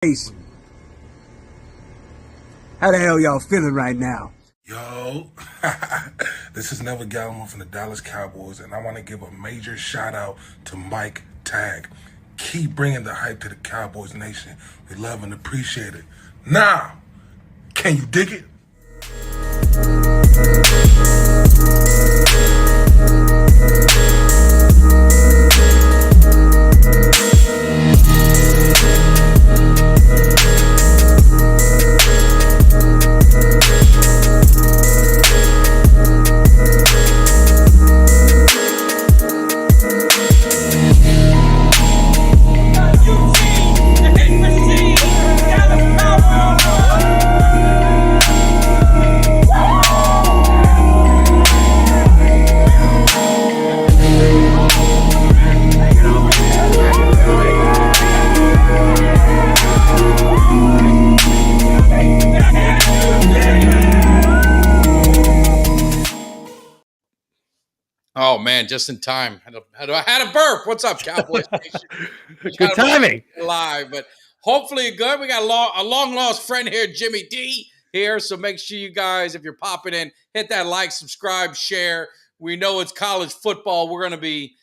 How the hell y'all feeling right now? Yo, this is Neville Gallimore from the Dallas Cowboys, and I want to give a major shout out to Mike Tag. Keep bringing the hype to the Cowboys Nation. We love and appreciate it. Now, can you dig it? Oh man, just in time. I had a burp. What's up, Cowboys Nation? Good timing. Live, but hopefully good. We got a long lost friend here, Jimmy Dee, here. So make sure you guys, if you're popping in, hit that like, subscribe, share. We know it's college football. We're gonna be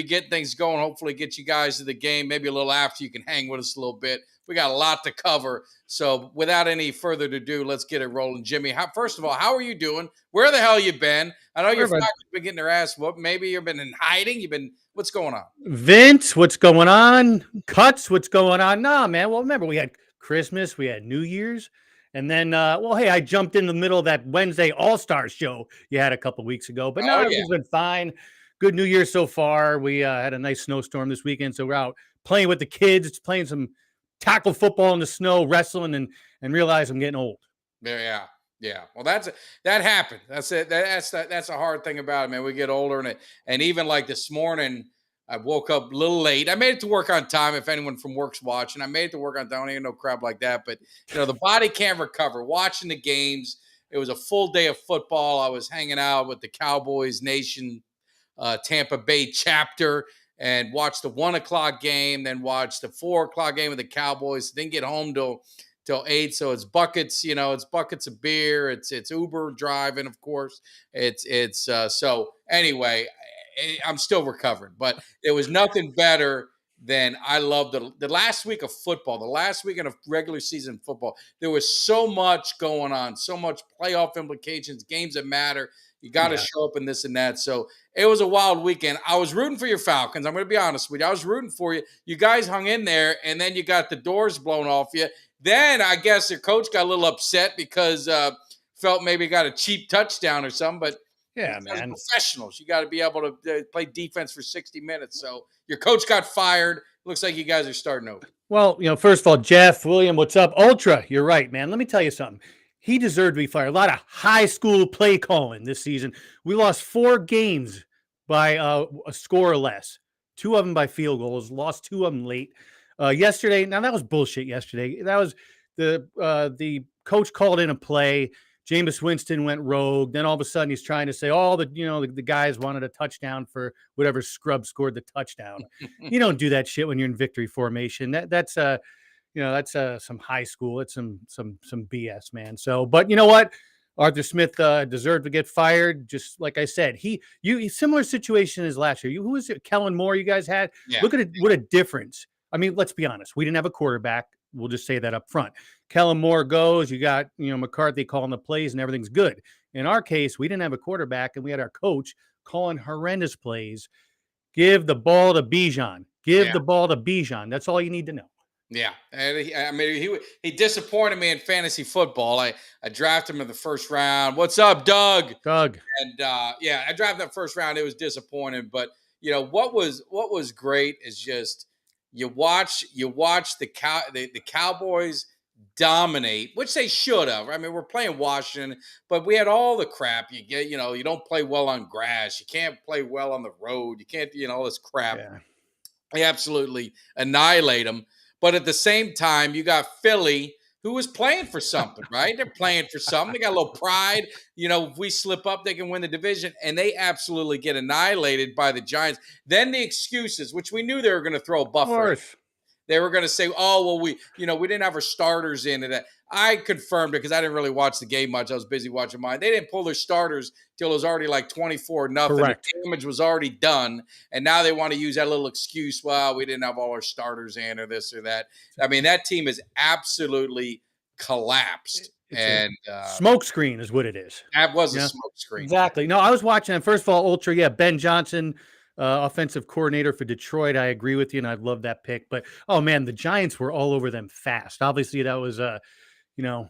getting things going. Hopefully, get you guys to the game. Maybe a little after. You can hang with us a little bit. We got a lot to cover. So without any further ado, let's get it rolling. Jimmy, first of all, how are you doing? Where the hell you been? I know your family's been getting their ass whooped. Maybe you've been in hiding. What's going on? Vince, what's going on? Cuts, what's going on? Nah, man. Well, remember, we had Christmas, we had New Year's. And then, hey, I jumped in the middle of that Wednesday All-Star show you had a couple weeks ago. But no, everything's been fine. Good New Year so far. We had a nice snowstorm this weekend, so we're out playing with the kids. It's playing some tackle football in the snow, wrestling, and realize I'm getting old. Yeah. Well, that happened. That's it. That's a hard thing about it, man. We get older, and even like this morning, I woke up a little late. I made it to work on time. If anyone from work's watching, I made it to work on time. I don't even know crap like that, but the body can't recover. Watching the games, it was a full day of football. I was hanging out with the Cowboys Nation, Tampa Bay chapter, and watched the 1 o'clock game, then watched the 4 o'clock game with the Cowboys. Didn't get home till 8. So it's buckets, it's buckets of beer. It's Uber driving, of course. So anyway, I'm still recovering, but there was nothing better than I love the last week of football, the last weekend of regular season football. There was so much going on, so much playoff implications, games that matter. You got to show up in this and that. So it was a wild weekend. I was rooting for your Falcons. I'm going to be honest with you. I was rooting for you. You guys hung in there, and then you got the doors blown off you. Then I guess your coach got a little upset because felt maybe got a cheap touchdown or something. But yeah, man, professionals, you got to be able to play defense for 60 minutes. So your coach got fired. Looks like you guys are starting over. Well, first of all, Jeff, William, what's up? Ultra, you're right, man. Let me tell you something. He deserved to be fired. A lot of high school play calling this season. We lost 4 games by a score or less. 2 of them by field goals. Lost 2 of them late. Yesterday, now that was bullshit yesterday. That was the coach called in a play. Jameis Winston went rogue. Then all of a sudden he's trying to say, the guys wanted a touchdown for whatever scrub scored the touchdown. You don't do that shit when you're in victory formation. That's some high school. It's some BS, man. So, but you know what? Arthur Smith deserved to get fired. Just like I said, similar situation as last year. Who was it? Kellen Moore you guys had? Yeah. Look at it. What a difference. I mean, let's be honest. We didn't have a quarterback. We'll just say that up front. Kellen Moore goes. You got, McCarthy calling the plays and everything's good. In our case, we didn't have a quarterback and we had our coach calling horrendous plays. Give the ball to Bijan. The ball to Bijan. That's all you need to know. Yeah, and he disappointed me in fantasy football. I drafted him in the first round. What's up, Doug? And I drafted him first round. It was disappointing, but what was great is just you watch the Cowboys dominate, which they should have. I mean, we're playing Washington, but we had all the crap you get. You don't play well on grass. You can't play well on the road. You can't, all this crap. Yeah. They absolutely annihilate them. But at the same time, you got Philly, who was playing for something, right? They're playing for something. They got a little pride. If we slip up, they can win the division. And they absolutely get annihilated by the Giants. Then the excuses, which we knew they were going to throw a buffer. they were going to say, oh, well, we didn't have our starters in it. I confirmed it because I didn't really watch the game much. I was busy watching mine. They didn't pull their starters till it was already like 24-0. Correct. The damage was already done. And now they want to use that little excuse. Well, we didn't have all our starters in or this or that. I mean, that team is absolutely collapsed. Smoke screen is what it is. That was a smoke screen. Exactly. No, I was watching it. First of all, Ultra, Ben Johnson, offensive coordinator for Detroit. I agree with you, and I love that pick. But, oh, man, the Giants were all over them fast. Obviously, that was, a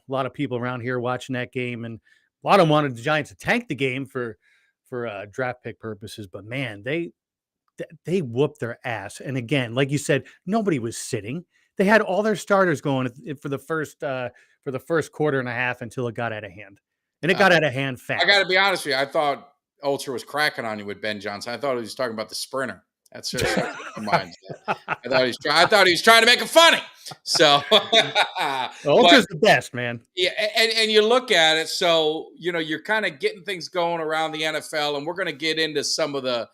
lot of people around here watching that game, and a lot of them wanted the Giants to tank the game for draft pick purposes. But, man, they whooped their ass. And, again, like you said, nobody was sitting. They had all their starters going for the first quarter and a half until it got out of hand. And it got out of hand fast. I got to be honest with you. I thought Ultra was cracking on you with Ben Johnson. I thought he was talking about the sprinter. That's just reminds me. I thought he was trying to make it funny. So Ultra's the best, man. Yeah, and you look at it, so you're kind of getting things going around the NFL, and we're going to get into the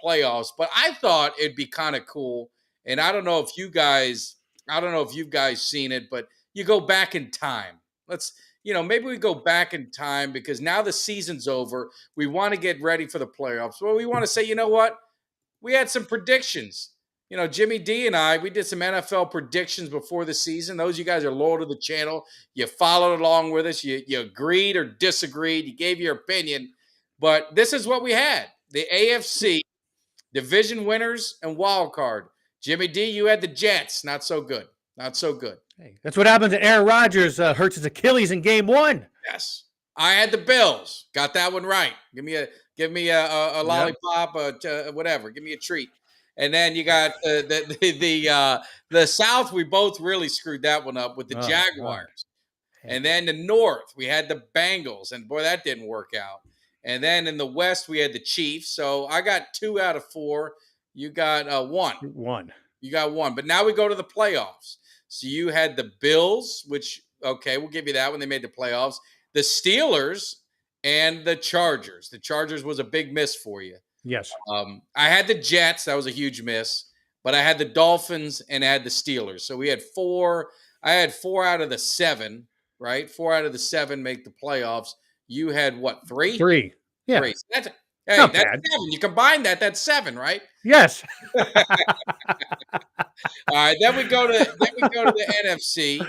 playoffs. But I thought it'd be kind of cool. And I don't know if you guys seen it, but you go back in time. Maybe we go back in time because now the season's over. We want to get ready for the playoffs. Well, we want to say, you know what? We had some predictions. Jimmy Dee and I, we did some NFL predictions before the season. Those of you guys are loyal to the channel. You followed along with us. You agreed or disagreed. You gave your opinion. But this is what we had. The AFC division winners and wild card. Jimmy Dee, you had the Jets. Not so good. Not so good. Hey, that's what happens to Aaron Rodgers hurts his Achilles in game 1. Yes. I had the Bills. Got that one right. Give me a lollipop, whatever. Give me a treat. And then you got the South. We both really screwed that one up with the Jaguars. And then the North, we had the Bengals. And boy, that didn't work out. And then in the West, we had the Chiefs. So I got 2 out of 4. You got 1. 1. You got 1. But now we go to the playoffs. So you had the Bills, which, okay, we'll give you that when they made the playoffs. The Steelers and the Chargers. The Chargers was a big miss for you. Yes. I had the Jets. That was a huge miss. But I had the Dolphins and I had the Steelers. So we had 4. I had 4 out of the 7, right? 4 out of the 7 make the playoffs. You had what, 3? 3. Yeah. 3. So that's bad. 7. You combine that, that's 7, right? Yes. All right, then we go to the NFC.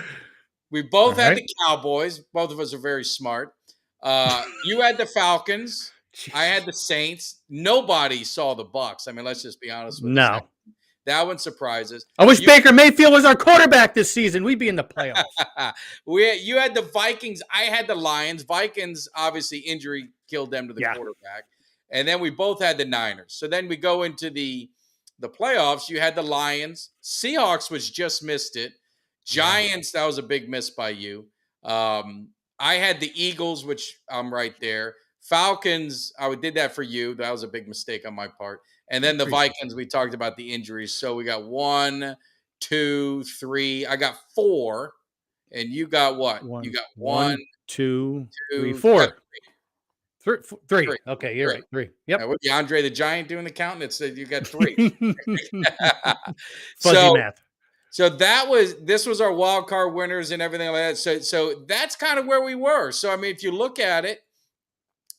We both had the Cowboys. Both of us are very smart. You had the Falcons. Jeez. I had the Saints. Nobody saw the Bucks. I mean, let's just be honest with you. No. That one surprises. I wish Baker Mayfield was our quarterback this season. We'd be in the playoffs. You had the Vikings. I had the Lions. Vikings, obviously, injury killed them to the quarterback. And then we both had the Niners. So then we go into the playoffs. You had the Lions. Seahawks was just missed it. Giants, that was a big miss by you. I had the Eagles, which I'm right there. Falcons, I did that for you. That was a big mistake on my part. And then the Vikings, we talked about the injuries. So we got 1, 2, 3. I got 4. And you got what? You got 1, 2, 3, 4. 3. Okay, you're right. 3. Yep. With Andre the Giant doing the counting, it said you got 3. Fuzzy math. So this was our wild card winners and everything like that. So that's kind of where we were. So I mean, if you look at it,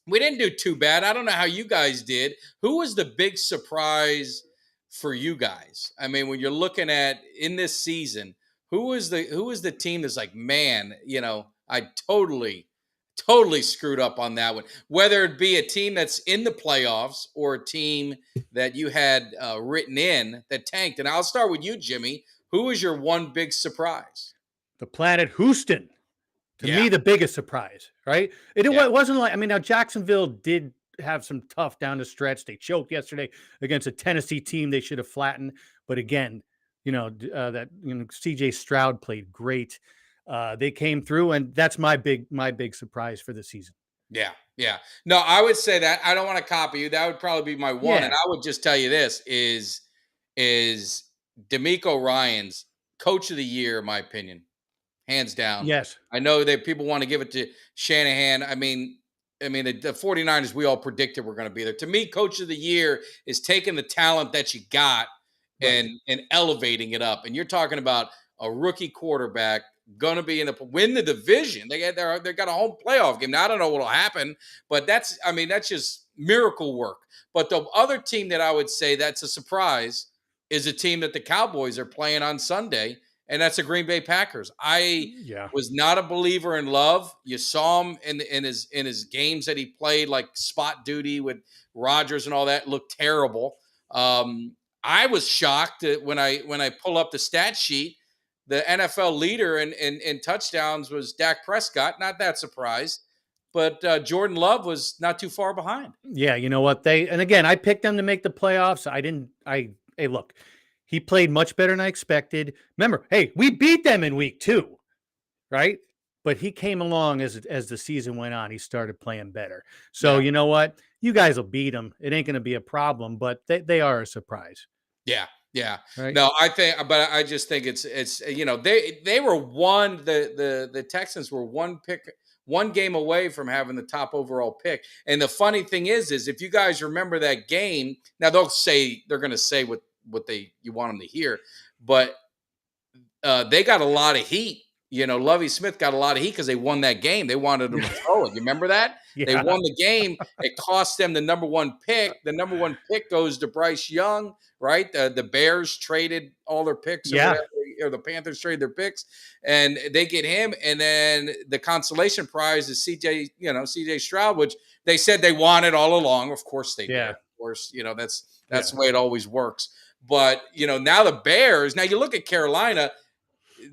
we didn't do too bad. I don't know how you guys did. Who was the big surprise for you guys? I mean, when you're looking at in this season, who was the team that's like, man, I totally screwed up on that one. Whether it be a team that's in the playoffs or a team that you had written in that tanked. And I'll start with you, Jimmy. Who was your one big surprise? The Planet Houston. To me, the biggest surprise, right? It wasn't like, now Jacksonville did have some tough down the stretch. They choked yesterday against a Tennessee team they should have flattened. But again, CJ Stroud played great. They came through, and that's my big surprise for the season. Yeah. No, I would say that. I don't want to copy you. That would probably be my one. Yeah. And I would just tell you this is DeMeco Ryans coach of the year, in my opinion. Hands down. Yes. I know that people want to give it to Shanahan. I mean, the 49ers, we all predicted were going to be there. To me, coach of the year is taking the talent that you got, and elevating it up. And you're talking about a rookie quarterback going to be win the division. They got a home playoff game. Now I don't know what'll happen, but that's just miracle work. But the other team that I would say that's a surprise is a team that the Cowboys are playing on Sunday, and that's the Green Bay Packers. I was not a believer in Love. You saw him in his games that he played, like spot duty with Rodgers and all that, looked terrible. I was shocked that when I pull up the stat sheet, the NFL leader in touchdowns was Dak Prescott. Not that surprised, but Jordan Love was not too far behind. Yeah, you know what? And again, I picked them to make the playoffs. Hey, look, he played much better than I expected. Remember, hey, we beat them in week 2, right? But he came along as the season went on. He started playing better. So you know what? You guys will beat them. It ain't going to be a problem, but they are a surprise. Yeah. Yeah. Right? No, I just think it's they were the Texans were one game away from having the top overall pick. And the funny thing is if you guys remember that game, now they're going to say what you want them to hear, but they got a lot of heat. Lovie Smith got a lot of heat because they won that game. They wanted him to throw it. You remember that? Yeah. They won the game. It cost them the number 1 pick. The number 1 pick goes to Bryce Young, right? The Bears traded all their picks, or the Panthers traded their picks, and they get him. And then the consolation prize is CJ Stroud, which they said they wanted all along. Of course they did. Of course, that's the way it always works. But now the Bears. Now you look at Carolina.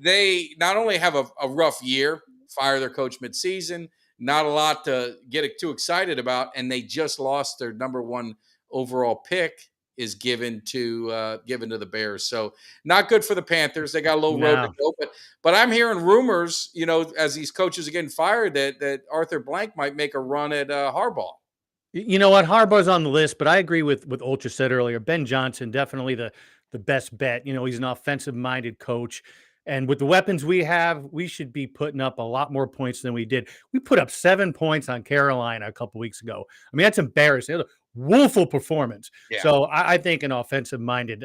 They not only have a rough year, fire their coach midseason, not a lot to get too excited about, and they just lost their number 1 overall pick is given to the Bears. So not good for the Panthers. They got a little road to go, but I'm hearing rumors, as these coaches are getting fired, that Arthur Blank might make a run at Harbaugh. You know what? Harbaugh's on the list, but I agree with Ultra said earlier. Ben Johnson, definitely the best bet. He's an offensive-minded coach. And with the weapons we have, we should be putting up a lot more points than we did. We put up 7 points on Carolina a couple weeks ago. I mean, that's embarrassing. Woeful performance. Yeah. So I think an offensive-minded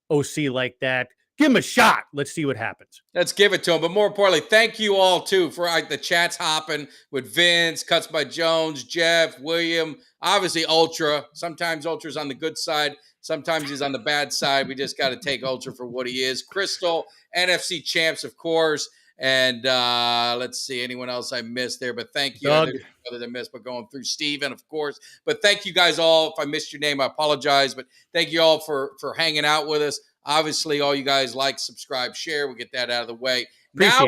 OC like that, give him a shot. Let's see what happens. Let's give it to him. But more importantly, thank you all, too, for the chats hopping with Vince, Cuts by Jones, Jeff, William, obviously Ultra. Sometimes Ultra's on the good side. Sometimes he's on the bad side. We just got to take Ultra for what he is. Crystal, NFC champs, of course. And let's see, anyone else I missed there. But thank you. Other than missed, but going through Steven, of course. But thank you guys all. If I missed your name, I apologize. But thank you all for hanging out with us. Obviously, all you guys like, subscribe, share. We'll get that out of the way. Now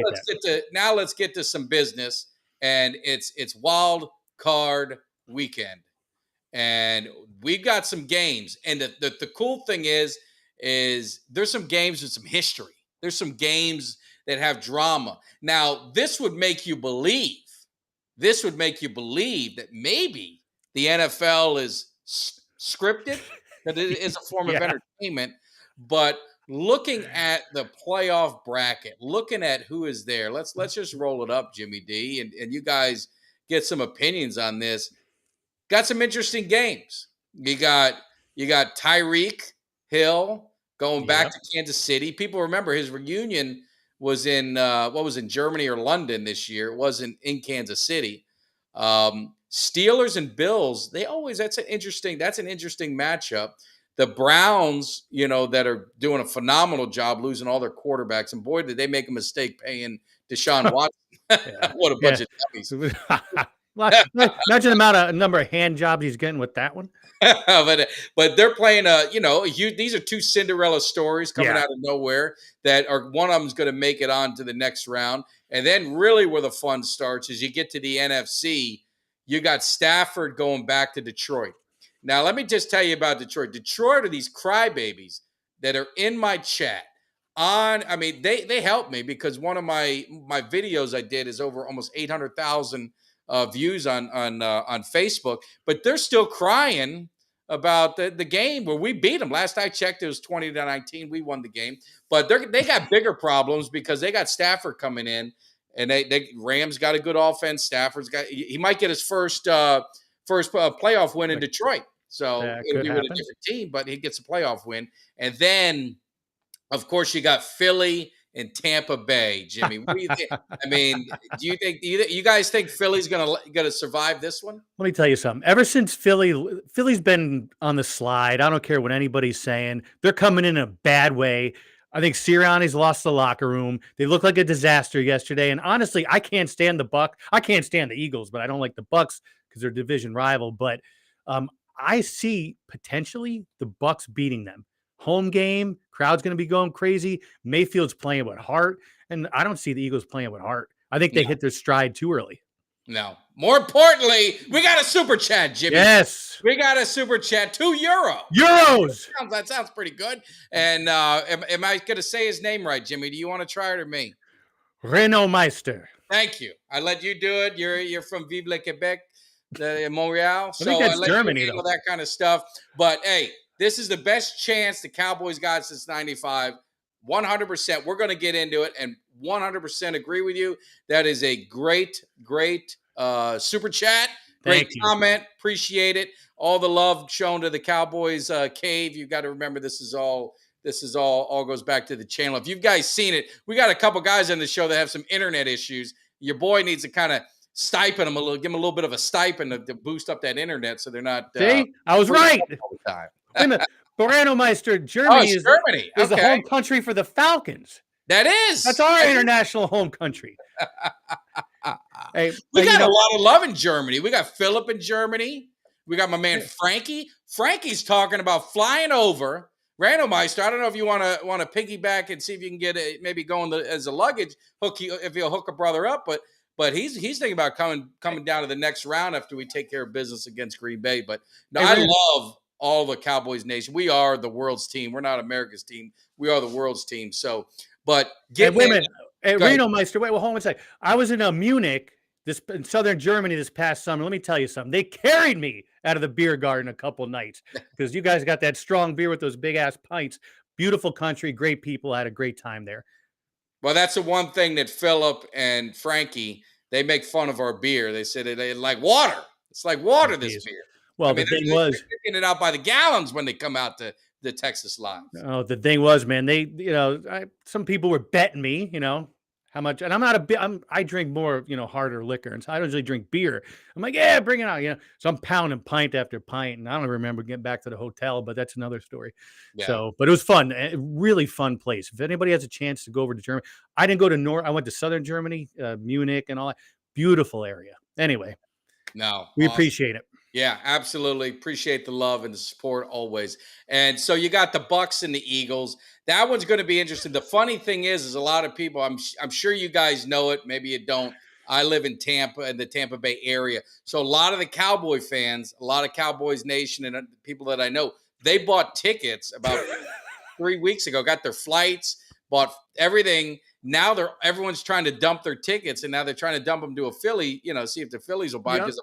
let's get to some business. And it's Wild Card Weekend. And we've got some games. And the cool thing is there's some games with some history. There's some games that have drama. Now, this would make you believe that maybe the NFL is scripted, that it is a form of entertainment. But looking at the playoff bracket, looking at who is there, let's just roll it up, Jimmy D, and you guys get some opinions on this. Got some interesting games. You got Tyreek Hill going back to Kansas City. People remember his reunion was in Germany or London this year. It wasn't in Kansas City. Steelers and Bills, that's an interesting matchup. The Browns, that are doing a phenomenal job losing all their quarterbacks, and boy, did they make a mistake paying Deshaun Watson. What a bunch of dummies. Imagine the number of hand jobs he's getting with that one. but they're playing these are 2 Cinderella stories coming out of nowhere that are, one of them is going to make it on to the next round. And then really where the fun starts is you get to the NFC. You got Stafford going back to Detroit. Now, let me just tell you about Detroit. Detroit are these crybabies that are in my chat. They helped me because one of my videos I did is over almost 800,000 views on Facebook, but they're still crying about the game where we beat them. Last I checked, it was 20-19. We won the game, but they got bigger problems because they got Stafford coming in, and Rams got a good offense. He might get his first playoff win in Detroit. So That it'll could be with a happen. different team, but he gets a playoff win. And then, of course, you got Philly and Tampa Bay. Jimmy, what do you think? I mean, do you guys think Philly's gonna survive this one? Let me tell you something. Ever since Philly's been on the slide. I don't care what anybody's saying. They're coming in a bad way. I think Sirianni's lost the locker room. They look like a disaster yesterday. And honestly, I can't stand the Buck. I can't stand the Eagles, but I don't like the Bucks because they're division rival. But I see potentially the Bucks beating them. Home game, crowd's going to be going crazy. Mayfield's playing with heart, and I don't see the Eagles playing with heart. I think they hit their stride too early. No. More importantly, we got a super chat, Jimmy. Yes. We got a super chat, €2. Euros. That sounds pretty good. And am I going to say his name right, Jimmy? Do you want to try it or me? Renault Meister. Thank you. I let you do it. You're from Vive le Quebec, Montreal. I think that's Germany, though. That kind of stuff. But hey, this is the best chance the Cowboys got since '95. 100%. We're going to get into it and 100% agree with you. That is a great super chat. Great comment. Appreciate it. All the love shown to the Cowboys cave. You've got to remember this is all goes back to the channel. If you guys seen it, we got a couple guys on the show that have some internet issues. Your boy needs to kind of stipend them a little, give them a little bit of a stipend to boost up that internet so they're not. See, I was right. All the time. Wait a minute. Borano Meister, Germany is the home country for the Falcons. That is. That's our international home country. Hey, we got a lot of love in Germany. We got Philip in Germany. We got my man Frankie. Frankie's talking about flying over. Randall Meister, I don't know if you want to piggyback and see if you can get it, maybe going as a luggage if he'll hook a brother up, but he's thinking about coming down to the next round after we take care of business against Green Bay. But no, I love all the Cowboys nation. We are the world's team. We're not America's team. We are the world's team. So, but wait a minute. Hey, Reno Meister, hold on a second. I was in Munich, in southern Germany this past summer. Let me tell you something. They carried me out of the beer garden a couple nights because you guys got that strong beer with those big ass pints. Beautiful country, great people. I had a great time there. Well, that's the one thing that Philip and Frankie, they make fun of our beer. They said they like water. It's like water, this beer. Well, the thing was, they're getting it out by the gallons when they come out to the Texas Live. Oh, the thing was, man, some people were betting me, how much, and I drink more, harder liquor, and so I don't usually drink beer. I'm like, yeah, bring it out, so I'm pounding pint after pint, and I don't remember getting back to the hotel, but that's another story. Yeah. So, but it was fun, a really fun place. If anybody has a chance to go over to Germany, I didn't go to I went to southern Germany, Munich, and all that. Beautiful area. Anyway, we appreciate it. Yeah, absolutely. Appreciate the love and the support always. And so you got the Bucks and the Eagles. That one's going to be interesting. The funny thing is a lot of people, I'm sure you guys know it. Maybe you don't. I live in Tampa, in the Tampa Bay area. So a lot of the Cowboy fans, a lot of Cowboys Nation and people that I know, they bought tickets about 3 weeks ago, got their flights, bought everything. Now everyone's trying to dump their tickets, and now they're trying to dump them to a Philly, see if the Phillies will buy them, because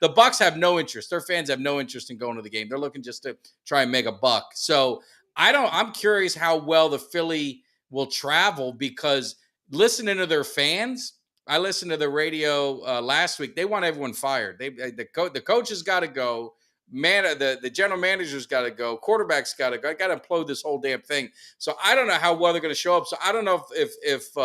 the Bucks have no interest. Their fans have no interest in going to the game. They're looking just to try and make a buck. So I'm curious how well the Philly will travel, because listening to their fans, I listened to the radio last week. They want everyone fired. The coach has got to go. The general manager's got to go. Quarterback's got to go. I got to implode this whole damn thing. So I don't know how well they're going to show up. So I don't know if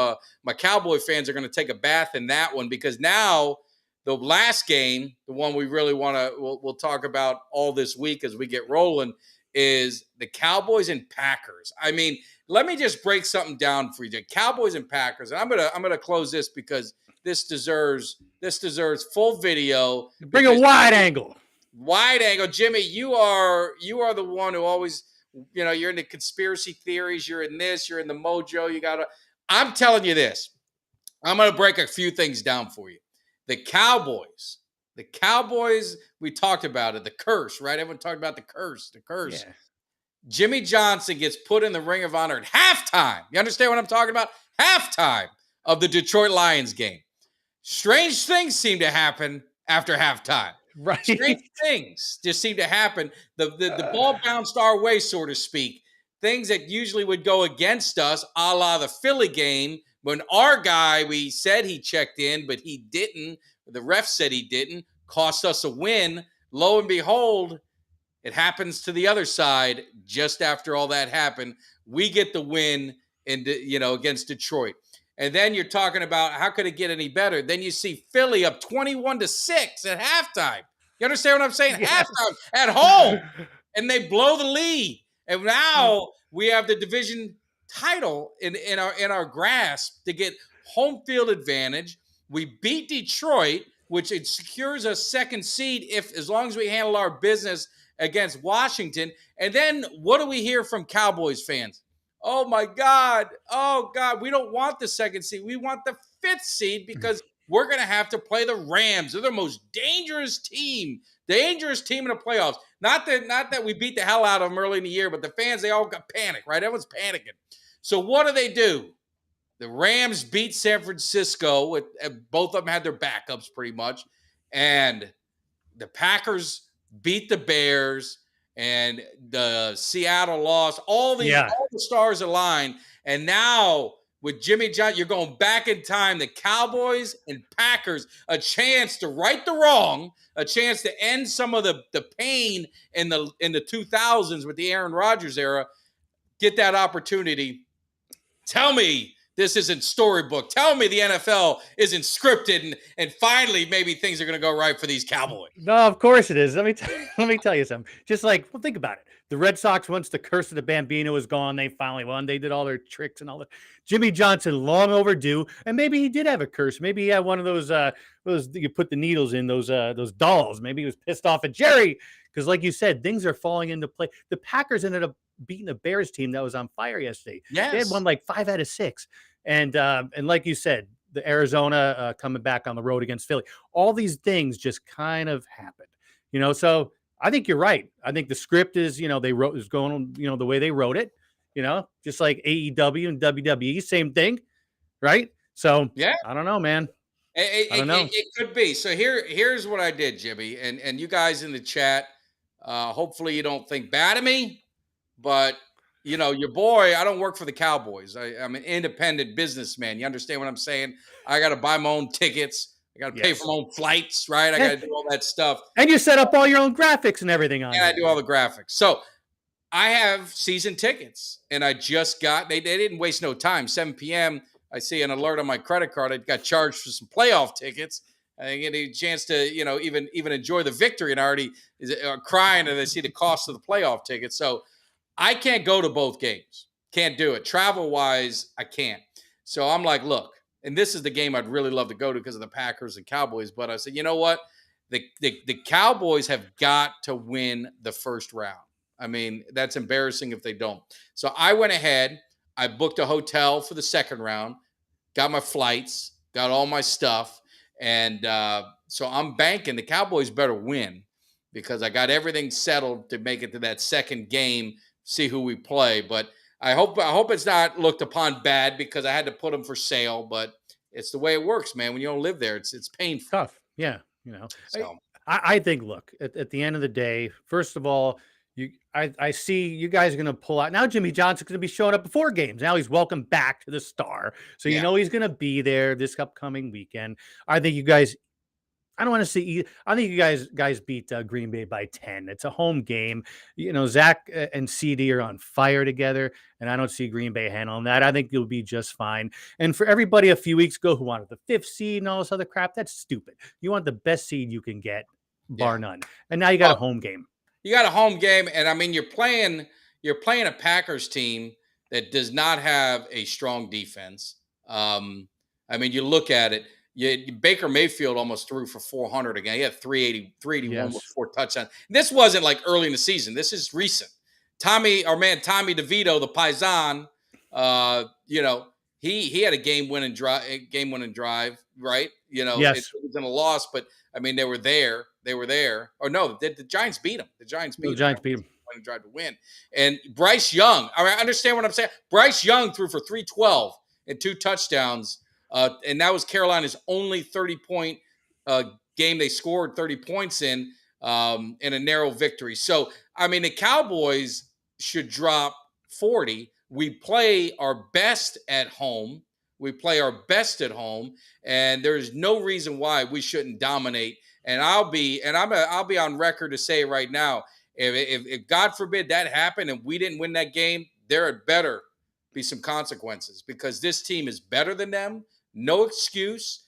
my Cowboy fans are going to take a bath in that one, because now the last game, the one we really want to we'll talk about all this week as we get rolling, is the Cowboys and Packers. I mean, let me just break something down for you, the Cowboys and Packers. And I'm gonna close this because this deserves full video. Bring a wide angle. Wide angle, Jimmy. You are the one who always, you're into conspiracy theories. You're in this. You're in the mojo. I'm telling you this. I'm going to break a few things down for you. The Cowboys. We talked about it. The curse, right? Everyone talked about the curse. Yeah. Jimmy Johnson gets put in the Ring of Honor at halftime. You understand what I'm talking about? Halftime of the Detroit Lions game. Strange things seem to happen after halftime. Right. Strange things just seem to happen. The ball bounced our way, so to speak. Things that usually would go against us, a la the Philly game, when our guy, we said he checked in, but he didn't. The ref said he didn't. Cost us a win. Lo and behold, It happens to the other side just after all that happened. We get the win against Detroit. And then you're talking about how could it get any better? Then you see Philly up 21-6 at halftime. You understand what I'm saying? Yes. Halftime at home. And they blow the lead. And now we have the division title in our grasp to get home field advantage. We beat Detroit, which it secures a second seed as long as we handle our business against Washington. And then what do we hear from Cowboys fans? Oh my God. Oh God. We don't want the second seed. We want the fifth seed because we're going to have to play the Rams. They're the most dangerous team in the playoffs. Not that we beat the hell out of them early in the year, but the fans, they all got panicked, right? Everyone's panicking. So what do? The Rams beat San Francisco. Both of them had their backups pretty much. And the Packers beat the Bears. And the Seattle lost. All the stars aligned. And now with Jimmy Johnson, you're going back in time. The Cowboys and Packers, a chance to right the wrong, a chance to end some of the pain in the 2000s with the Aaron Rodgers era. Get that opportunity. Tell me this isn't storybook. Tell me the NFL isn't scripted, and finally maybe things are going to go right for these Cowboys. No, of course it is. Let me tell you something. Just like, well, think about it. The Red Sox, once the curse of the Bambino was gone, they finally won. They did all their tricks and all that. Jimmy Johnson, long overdue, and maybe he did have a curse. Maybe he had one of those you put the needles in those dolls. Maybe he was pissed off at Jerry because, like you said, things are falling into place. The Packers ended up beating the Bears team that was on fire yesterday. Yes. They had won like 5 out of 6. And like you said, the Arizona coming back on the road against Philly, all these things just kind of happened, So I think you're right. I think the script is, is going, the way they wrote it, just like AEW and WWE, same thing, right? So yeah, I don't know, man. I don't know. It could be. So here's what I did, Jimmy, and you guys in the chat. Hopefully you don't think bad of me, but. Your boy, I don't work for the Cowboys. I'm an independent businessman. You understand what I'm saying? I got to buy my own tickets. I got to pay for my own flights, right? I got to do all that stuff. And you set up all your own graphics and everything on it. And I do all the graphics. So I have season tickets, and I just got, they didn't waste no time. 7 p.m., I see an alert on my credit card. I got charged for some playoff tickets. I get a chance to, even enjoy the victory, and I already crying as I see the cost of the playoff tickets. So I can't go to both games. Can't do it. Travel-wise, I can't. So I'm like, look, and this is the game I'd really love to go to because of the Packers and Cowboys. But I said, you know what? The Cowboys have got to win the first round. I mean, that's embarrassing if they don't. So I went ahead. I booked a hotel for the second round, got my flights, got all my stuff. And so I'm banking the Cowboys better win because I got everything settled to make it to that second game, see who we play. But I hope it's not looked upon bad because I had to put them for sale. But it's the way it works, man. When you don't live there, it's painful. Tough. Yeah. So. I think, look, at the end of the day, first of all, I see you guys are going to pull out. Now Jimmy Johnson's going to be showing up before games. Now he's welcome back to the Star. So he's going to be there this upcoming weekend. I think you guys – I don't want to see – I think you guys beat Green Bay by 10. It's a home game. Zach and CD are on fire together, and I don't see Green Bay handling that. I think you'll be just fine. And for everybody a few weeks ago who wanted the 5th seed and all this other crap, that's stupid. You want the best seed you can get, bar none. And now you got a home game. You got a home game, and I mean you're playing a Packers team that does not have a strong defense. I mean, you look at it. Baker Mayfield almost threw for 400 again. He had 381 with 4 touchdowns. This wasn't like early in the season. This is recent. Tommy DeVito, the Paisan, he had a game-winning drive, right? Yes. It was in a loss, but I mean they were there. Or no, the Giants beat them. The Giants beat them. Drive to win. And Bryce Young, I understand what I'm saying. Bryce Young threw for 312 and 2 touchdowns. And that was Carolina's only 30-point game they scored 30 points in a narrow victory. So, I mean, the Cowboys should drop 40. We play our best at home. And there's no reason why we shouldn't dominate. And I'll be on record to say right now, If God forbid that happened and we didn't win that game, there had better be some consequences because this team is better than them. No excuse.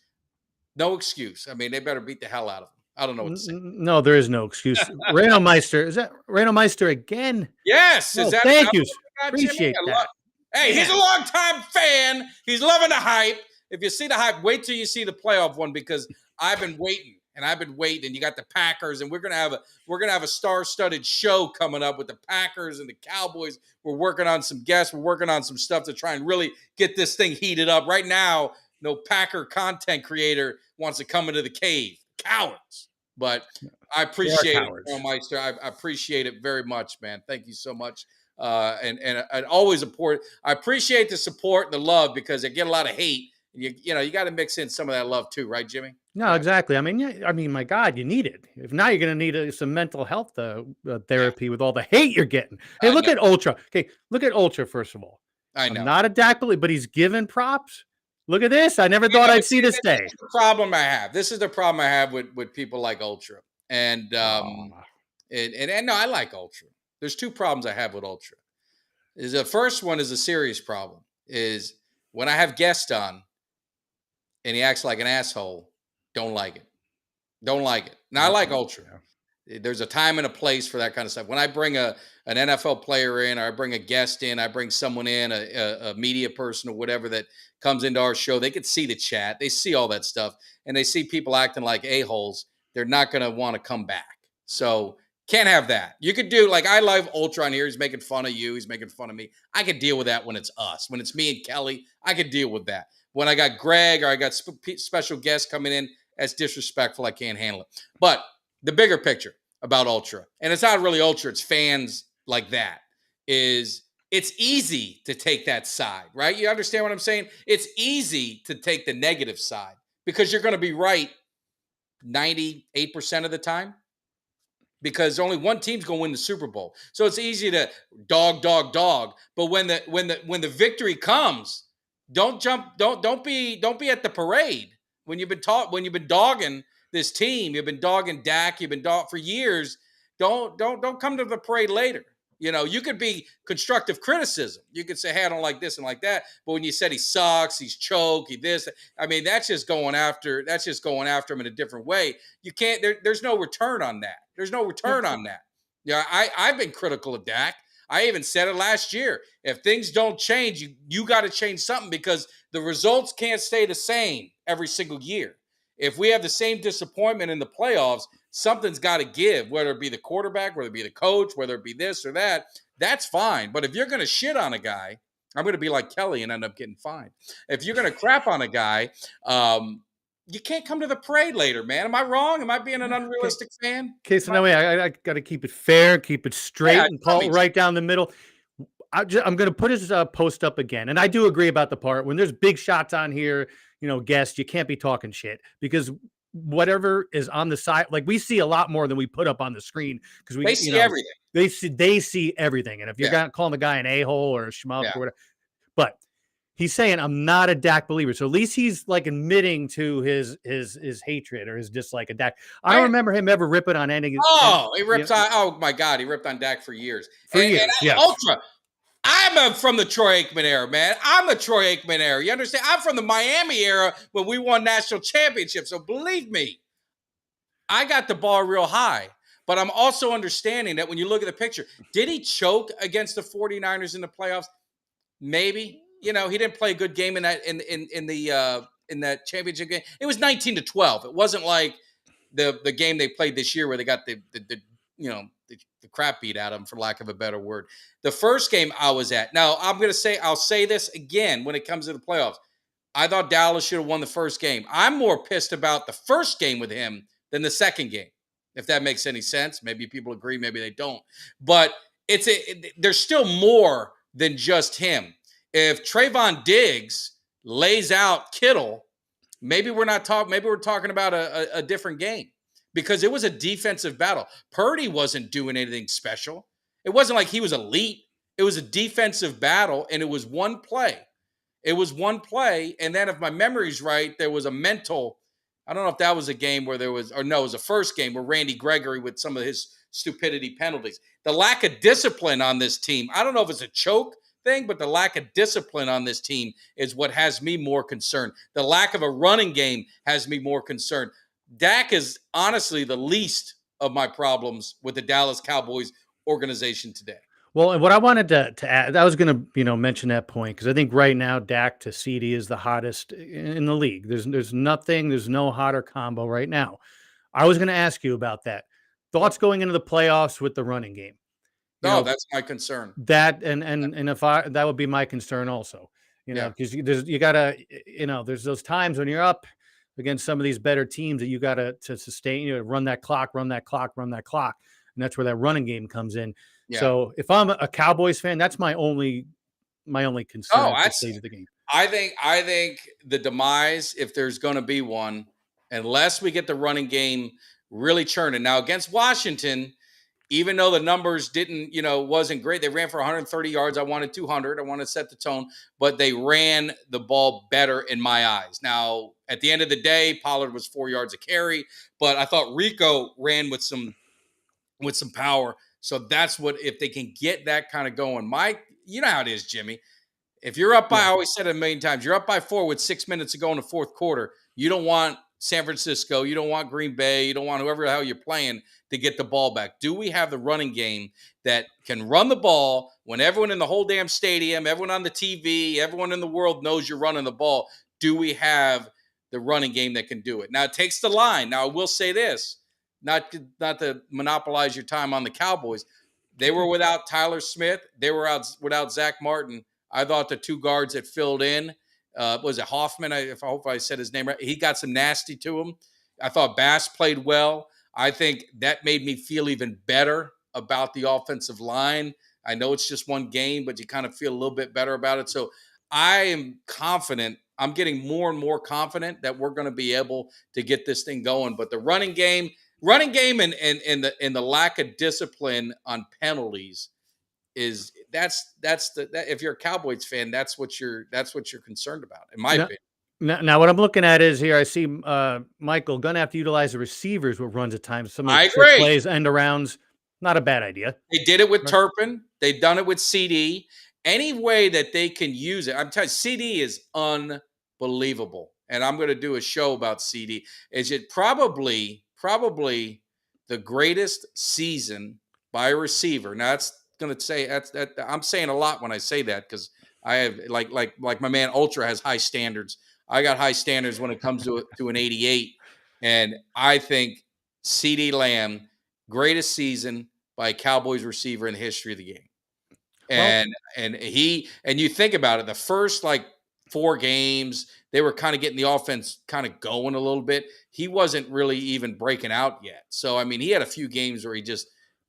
No excuse. I mean, they better beat the hell out of them. I don't know what to say. No, there is no excuse. Reno Meister, is that Reno Meister again? Yes. Oh, Is that thank you. God, Jimmy? Appreciate that. Hey, Man. he's a longtime fan. He's loving the hype. If you see the hype, wait till you see the playoff one because I've been waiting. And you got the Packers, and we're gonna have a star-studded show coming up with the Packers and the Cowboys. We're working on some guests. We're working on some stuff to try and really get this thing heated up. Right now, no Packer content creator wants to come into the cave. Cowards. But I appreciate it, Meister. I appreciate it very much, man. Thank you so much. And always support. I appreciate the support and the love because I get a lot of hate. You know, you got to mix in some of that love too, right, Jimmy? No, exactly. I mean, my God, you need it. If not, you're going to need some mental health therapy with all the hate you're getting. Hey, look at Ultra. Okay, look at Ultra, first of all. I know. I'm not a Dak believer, but he's given props. Look at this. I never thought I'd see this day. This is the problem I have. This is the problem I have with people like Ultra. And no, I like Ultra. There's two problems I have with Ultra. The first one is a serious problem. Is when I have guests on and he acts like an asshole, don't like it. Don't like it. Now, I like Ultra. There's a time and a place for that kind of stuff. When I bring an NFL player in, or I bring a guest in, I bring someone in, a media person or whatever that comes into our show, they can see the chat. They see all that stuff, and they see people acting like a-holes. They're not going to want to come back. So can't have that. You could do, like, I love Ultra on here. He's making fun of you. He's making fun of me. I could deal with that when it's us. When it's me and Kelly, I could deal with that. When I got Greg or I got special guests coming in, that's disrespectful. I can't handle it. But the bigger picture about Ultra, and it's not really Ultra, it's fans like that, is it's easy to take that side, right? You understand what I'm saying? It's easy to take the negative side because you're going to be right 98% of the time because only one team's going to win the Super Bowl. So it's easy to dog. But when the victory comes, don't be at the parade. When you've been dogging this team, you've been dogging Dak, you've been dogging for years. Don't come to the parade later. You know, you could be constructive criticism. You could say, hey, I don't like this and like that. But when you said he sucks, he's choke, he this, I mean, that's just going after him in a different way. You can't, there's no return on that. There's no return on that. Yeah, I've been critical of Dak. I even said it last year. If things don't change, you got to change something because the results can't stay the same every single year. If we have the same disappointment in the playoffs, something's got to give, whether it be the quarterback, whether it be the coach, whether it be this or that. That's fine. But if you're going to shit on a guy, I'm going to be like Kelly and end up getting fined. If you're going to crap on a guy, you can't come to the parade later, man. Am I wrong? Am I being an unrealistic fan? Okay, so now I got to keep it fair, keep it straight, and call it right down the middle. I'm going to put his post up again. And I do agree about the part when there's big shots on here, you know, guests, you can't be talking shit because whatever is on the side, like we see a lot more than we put up on the screen because they see everything. They see everything. And if you're calling the guy an a-hole or a schmuck or whatever, but he's saying I'm not a Dak believer. So at least he's like admitting to his hatred or his dislike of Dak. I don't remember him ever ripping on any. He ripped on. Oh my God, he ripped on Dak for years. Ultra. I'm from the Troy Aikman era, man. I'm the Troy Aikman era. You understand? I'm from the Miami era when we won national championships. So believe me, I got the bar real high. But I'm also understanding that when you look at the picture, did he choke against the 49ers in the playoffs? Maybe. You know, he didn't play a good game in that in that championship game. It was 19-12. It wasn't like the game they played this year where they got the crap beat out of them, for lack of a better word. The first game I was at. Now, I'll say this again when it comes to the playoffs. I thought Dallas should have won the first game. I'm more pissed about the first game with him than the second game, if that makes any sense. Maybe people agree, maybe they don't. But there's still more than just him. If Trayvon Diggs lays out Kittle, maybe we're talking about a different game. Because it was a defensive battle. Purdy wasn't doing anything special. It wasn't like he was elite. It was a defensive battle, and it was one play. And then if my memory's right, there was a mental I don't know if that was a game where there was, or no, it was the first game where Randy Gregory with some of his stupidity penalties. The lack of discipline on this team, I don't know if it's a choke thing, but the lack of discipline on this team is what has me more concerned. The lack of a running game has me more concerned. Dak is honestly the least of my problems with the Dallas Cowboys organization today. Well, and what I wanted to add, I was going to mention that point because I think right now Dak to CD is the hottest in the league. There's no hotter combo right now. I was going to ask you about that. Thoughts going into the playoffs with the running game? No, that's my concern. That and if that would be my concern also. Because you gotta, there's those times when you're up against some of these better teams that you gotta to sustain, run that clock, and that's where that running game comes in. Yeah. So if I'm a Cowboys fan, that's my only concern at this stage of the game. I think the demise, if there's going to be one, unless we get the running game really churning. Now against Washington, even though the numbers wasn't great, they ran for 130 yards. I wanted 200. I wanted to set the tone, but they ran the ball better in my eyes. Now, at the end of the day, Pollard was 4 yards a carry, but I thought Rico ran with some power. So that's what, if they can get that kind of going. Mike, you know how it is, Jimmy. If you're up by, I always said it a million times, you're up by 4 with 6 minutes to go in the fourth quarter. You don't want San Francisco, you don't want Green Bay, you don't want whoever the hell you're playing to get the ball back. Do we have the running game that can run the ball when everyone in the whole damn stadium, everyone on the TV, everyone in the world knows you're running the ball? Do we have the running game that can do it? Now, it takes the line. Now, I will say this, not to monopolize your time on the Cowboys. They were without Tyler Smith. They were without Zach Martin. I thought the two guards that filled in, was it Hoffman? I hope I said his name right. He got some nasty to him. I thought Bass played well. I think that made me feel even better about the offensive line. I know it's just one game, but you kind of feel a little bit better about it. So I am confident. I'm getting more and more confident that we're going to be able to get this thing going. But the running game and the lack of discipline on penalties is if you're a Cowboys fan, that's what you're concerned about, in my opinion. Now, what I'm looking at is here, I see Michael going to have to utilize the receivers with runs at times. Some of the trick plays, end arounds, not a bad idea. They did it with Turpin. They've done it with CD. Any way that they can use it. I'm telling you, CD is unbelievable. And I'm going to do a show about CD. Is it probably the greatest season by a receiver? Now, that's going to say that I'm saying a lot when I say that, because I have like my man Ultra has high standards. I got high standards when it comes to an 88, and I think CeeDee Lamb, greatest season by a Cowboys receiver in the history of the game. And you think about it, the first 4 games, they were kind of getting the offense kind of going a little bit. He wasn't really even breaking out yet. So I mean, he had a few games where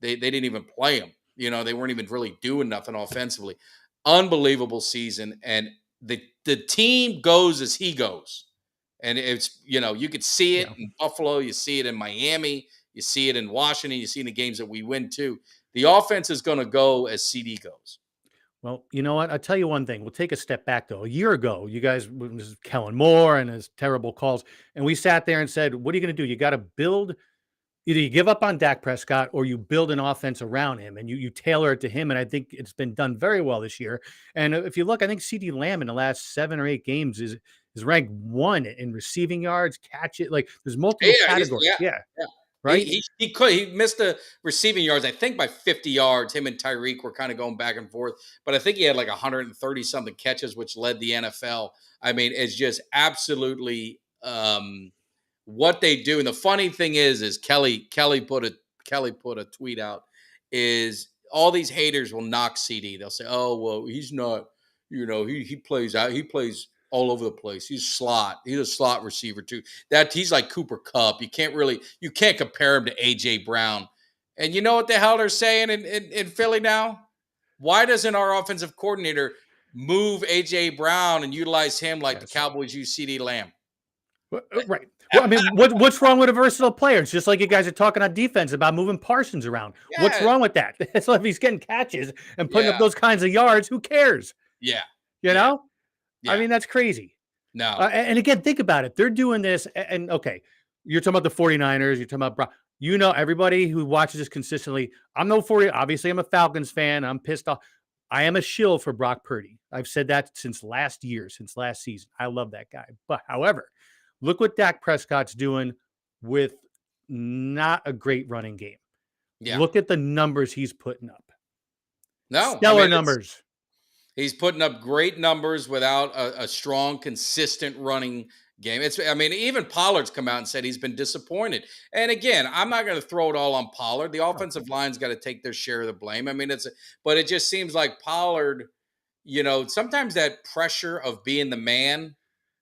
they didn't even play him. They weren't even really doing nothing offensively. Unbelievable season. And the team goes as he goes. And it's, you could see it in Buffalo. You see it in Miami. You see it in Washington. You see in the games that we win too. The offense is going to go as CD goes. Well, you know what? I'll tell you one thing. We'll take a step back, though. A year ago, you guys, was Kellen Moore and his terrible calls. And we sat there and said, what are you going to do? You got to build. Either you give up on Dak Prescott or you build an offense around him and you tailor it to him. And I think it's been done very well this year. And if you look, I think CeeDee Lamb in the last 7 or 8 games is ranked 1 in receiving yards, catch it. There's multiple categories. Yeah. Right. He missed the receiving yards, I think, by 50 yards. Him and Tyreek were kind of going back and forth, but I think he had 130 something catches, which led the NFL. I mean, it's just absolutely what they do. And the funny thing is Kelly put a tweet out, is all these haters will knock CD. They'll say, oh, well, he's not, he plays out. He plays all over the place. He's a slot receiver too. That he's like Cooper Kupp. You can't compare him to AJ Brown. And you know what the hell they're saying in Philly now? Why doesn't our offensive coordinator move AJ Brown and utilize him like the Cowboys use CeeDee Lamb? Right. Well, I mean, what's wrong with a versatile player? It's just like you guys are talking on defense about moving Parsons around. Yeah. What's wrong with that? So if he's getting catches and putting up those kinds of yards, who cares? Yeah. You know? Yeah. I mean, that's crazy. No. And again, think about it. They're doing this. And okay, you're talking about the 49ers. You're talking about Brock. You know, everybody who watches this consistently, I'm no 40. Obviously, I'm a Falcons fan. I'm pissed off. I am a shill for Brock Purdy. I've said that since last year, since last season. I love that guy. But however, look what Dak Prescott's doing with not a great running game. Yeah. Look at the numbers he's putting up. No. Stellar numbers. He's putting up great numbers without a strong, consistent running game. Even Pollard's come out and said he's been disappointed. And again, I'm not going to throw it all on Pollard. The offensive line's got to take their share of the blame. But it just seems like Pollard, sometimes that pressure of being the man,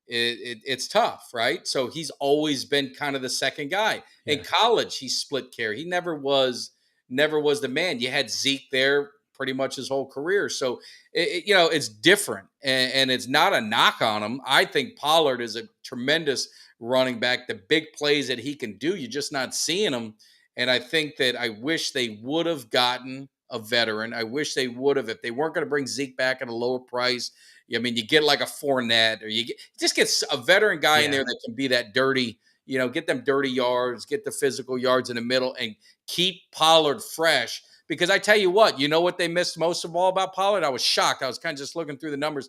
it's tough, right? So he's always been kind of the second guy. Yeah. In college, he split carry. He never was the man. You had Zeke there pretty much his whole career. So, it's different, and it's not a knock on him. I think Pollard is a tremendous running back. The big plays that he can do, you're just not seeing them. And I think that I wish they would have gotten a veteran. I wish they would have, if they weren't going to bring Zeke back at a lower price. You get like a Fournette, or just get a veteran guy in there that can be that dirty, get them dirty yards, get the physical yards in the middle, and keep Pollard fresh. Because I tell you what they missed most of all about Pollard? I was shocked. I was kind of just looking through the numbers.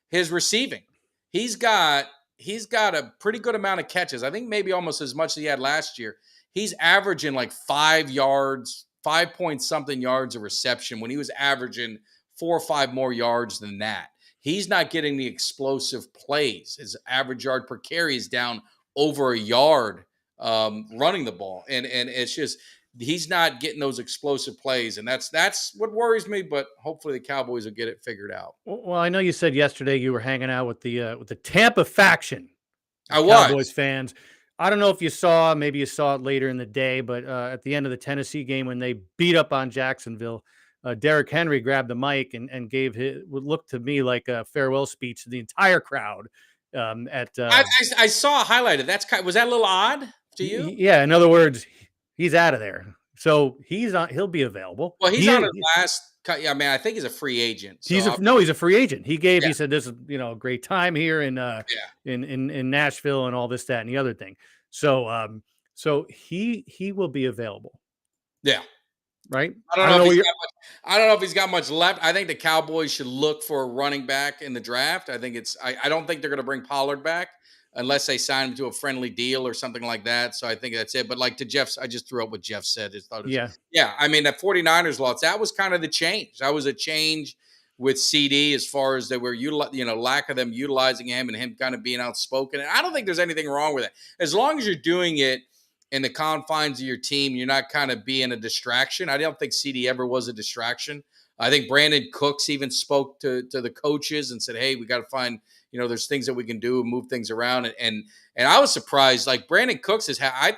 His receiving. He's got a pretty good amount of catches. I think maybe almost as much as he had last year. He's averaging like 5 point something yards of reception when he was averaging 4 or 5 more yards than that. He's not getting the explosive plays. His average yard per carry is down over a yard running the ball. And it's just, he's not getting those explosive plays, and that's what worries me. But hopefully the Cowboys will get it figured out. Well, I know you said yesterday you were hanging out with the Tampa faction. I was. Cowboys fans. I don't know if you saw, maybe you saw it later in the day, but at the end of the Tennessee game when they beat up on Jacksonville, Derrick Henry grabbed the mic and gave what looked to me like a farewell speech to the entire crowd. I saw a highlight of that. Was that a little odd to you? Yeah. In other words, he's out of there. So he'll be available. Well, he's on his last cut. Yeah, I think he's a free agent. So he's a free agent. He said this is, a great time here in Nashville and all this, that, and the other thing. So he will be available. Yeah. Right. I don't know if he's got much left. I think the Cowboys should look for a running back in the draft. I don't think they're going to bring Pollard back unless they sign him to a friendly deal or something like that. So I think that's it. But like to Jeff's, I just threw up what Jeff said. That 49ers loss, that was kind of the change. That was a change with CD as far as they were, lack of them utilizing him and him kind of being outspoken. And I don't think there's anything wrong with it. As long as you're doing it in the confines of your team, you're not kind of being a distraction. I don't think CD ever was a distraction. I think Brandon Cooks even spoke to the coaches and said, hey, we got to find, there's things that we can do and move things around. And I was surprised, like Brandon Cooks has had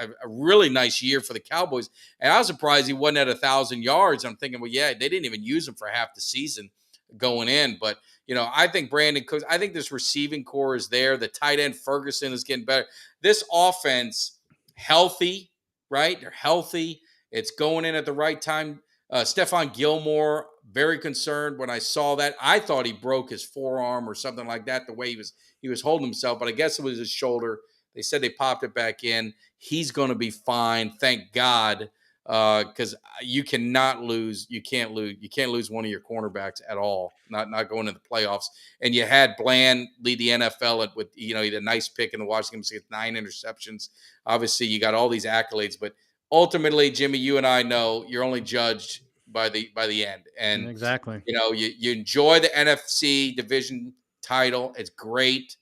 a really nice year for the Cowboys. And I was surprised he wasn't at 1,000 yards. I'm thinking, well, yeah, they didn't even use him for half the season going in. But, I think Brandon Cooks, I think this receiving core is there. The tight end Ferguson is getting better. This offense, healthy, right? They're healthy. It's going in at the right time. Stephon Gilmore, very concerned when I saw that. I thought he broke his forearm or something like that, the way he was holding himself, but I guess it was his shoulder. They said they popped it back in. He's going to be fine, thank God, because you cannot lose. You can't lose one of your cornerbacks at all, not going to the playoffs. And you had Bland lead the NFL with he had a nice pick in the Washington State, 9 interceptions. Obviously, you got all these accolades, but ultimately, Jimmy, you and I know you're only judged by the end. And exactly, you enjoy the NFC division title. It's great,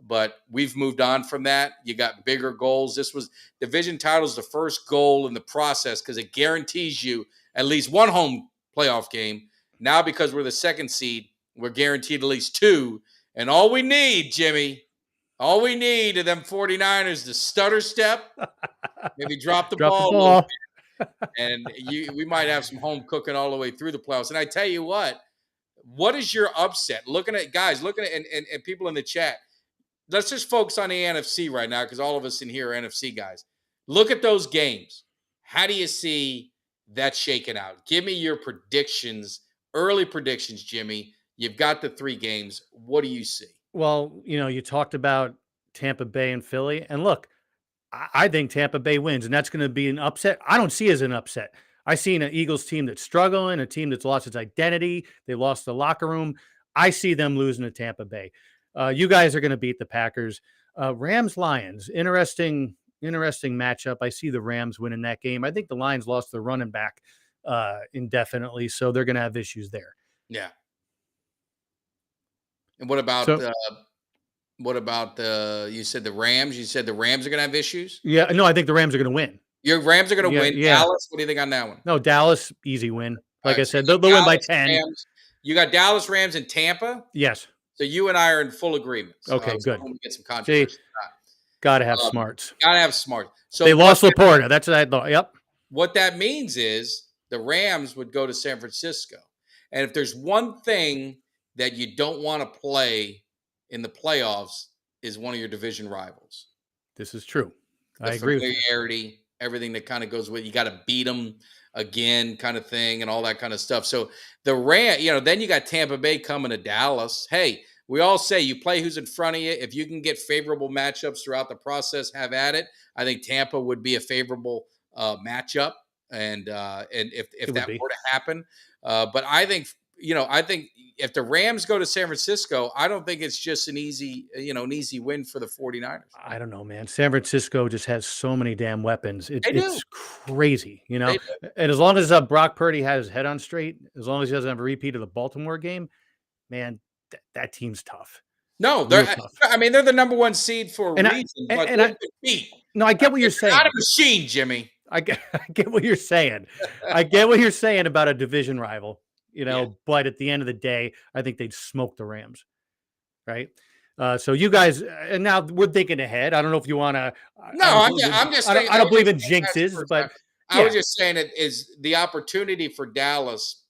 but we've moved on from that. You got bigger goals. This was division titles, the first goal in the process, because it guarantees you at least one home playoff game. Now, because we're the second seed, we're guaranteed at least 2. And all we need, Jimmy, are them 49ers to stutter step, maybe drop the ball. A little bit, and we might have some home cooking all the way through the playoffs. And I tell you what is your upset? Looking at and people in the chat, let's just focus on the NFC right now, because all of us in here are NFC guys. Look at those games. How do you see that shaking out? Give me your predictions, early predictions, Jimmy. You've got the 3 games. What do you see? Well, you talked about Tampa Bay and Philly, and look, I think Tampa Bay wins, and that's going to be an upset. I don't see it as an upset. I see an Eagles team that's struggling, a team that's lost its identity. They lost the locker room. I see them losing to Tampa Bay. You guys are going to beat the Packers. Rams Lions, interesting matchup. I see the Rams winning that game. I think the Lions lost their running back indefinitely, so they're going to have issues there. Yeah. And what about you said the Rams? You said the Rams are going to have issues? Yeah, no, I think the Rams are going to win. Your Rams are going to win. Yeah. Dallas, what do you think on that one? No, Dallas, easy win. Like Right, I so said, they'll win by 10. Rams. You got Dallas, Rams, and Tampa? Yes. So you and I are in full agreement. Okay, so good. when we get some controversy. Got to have smarts. Got to have smart. So they lost Laporta. That's what I thought. Yep. What that means is the Rams would go to San Francisco. And if there's one thing that you don't want to play in the playoffs is one of your division rivals. This is true. The I agree with you. familiarity, everything that kind of goes with, you got to beat them again kind of thing and all that kind of stuff. So the then you got Tampa Bay coming to Dallas. Hey, we all say you play who's in front of you. If you can get favorable matchups throughout the process, have at it. I think Tampa would be a favorable matchup. And if that were to happen, but I think if the Rams go to San Francisco, I don't think it's just an easy win for the 49ers. I don't know, man. San Francisco just has so many damn weapons. It's crazy, And as long as Brock Purdy has his head on straight, as long as he doesn't have a repeat of the Baltimore game, man, that team's tough. No, they're tough. I mean, they're the number one seed for a reason. I get what you're saying. Not a machine, Jimmy. I get what you're saying. I get what you're saying about a division rival, but at the end of the day, I think they'd smoke the Rams. Right. So you guys, and now we're thinking ahead. I don't know if you want to. No, I'm just saying. I don't believe in jinxes, but I was just saying it is the opportunity for Dallas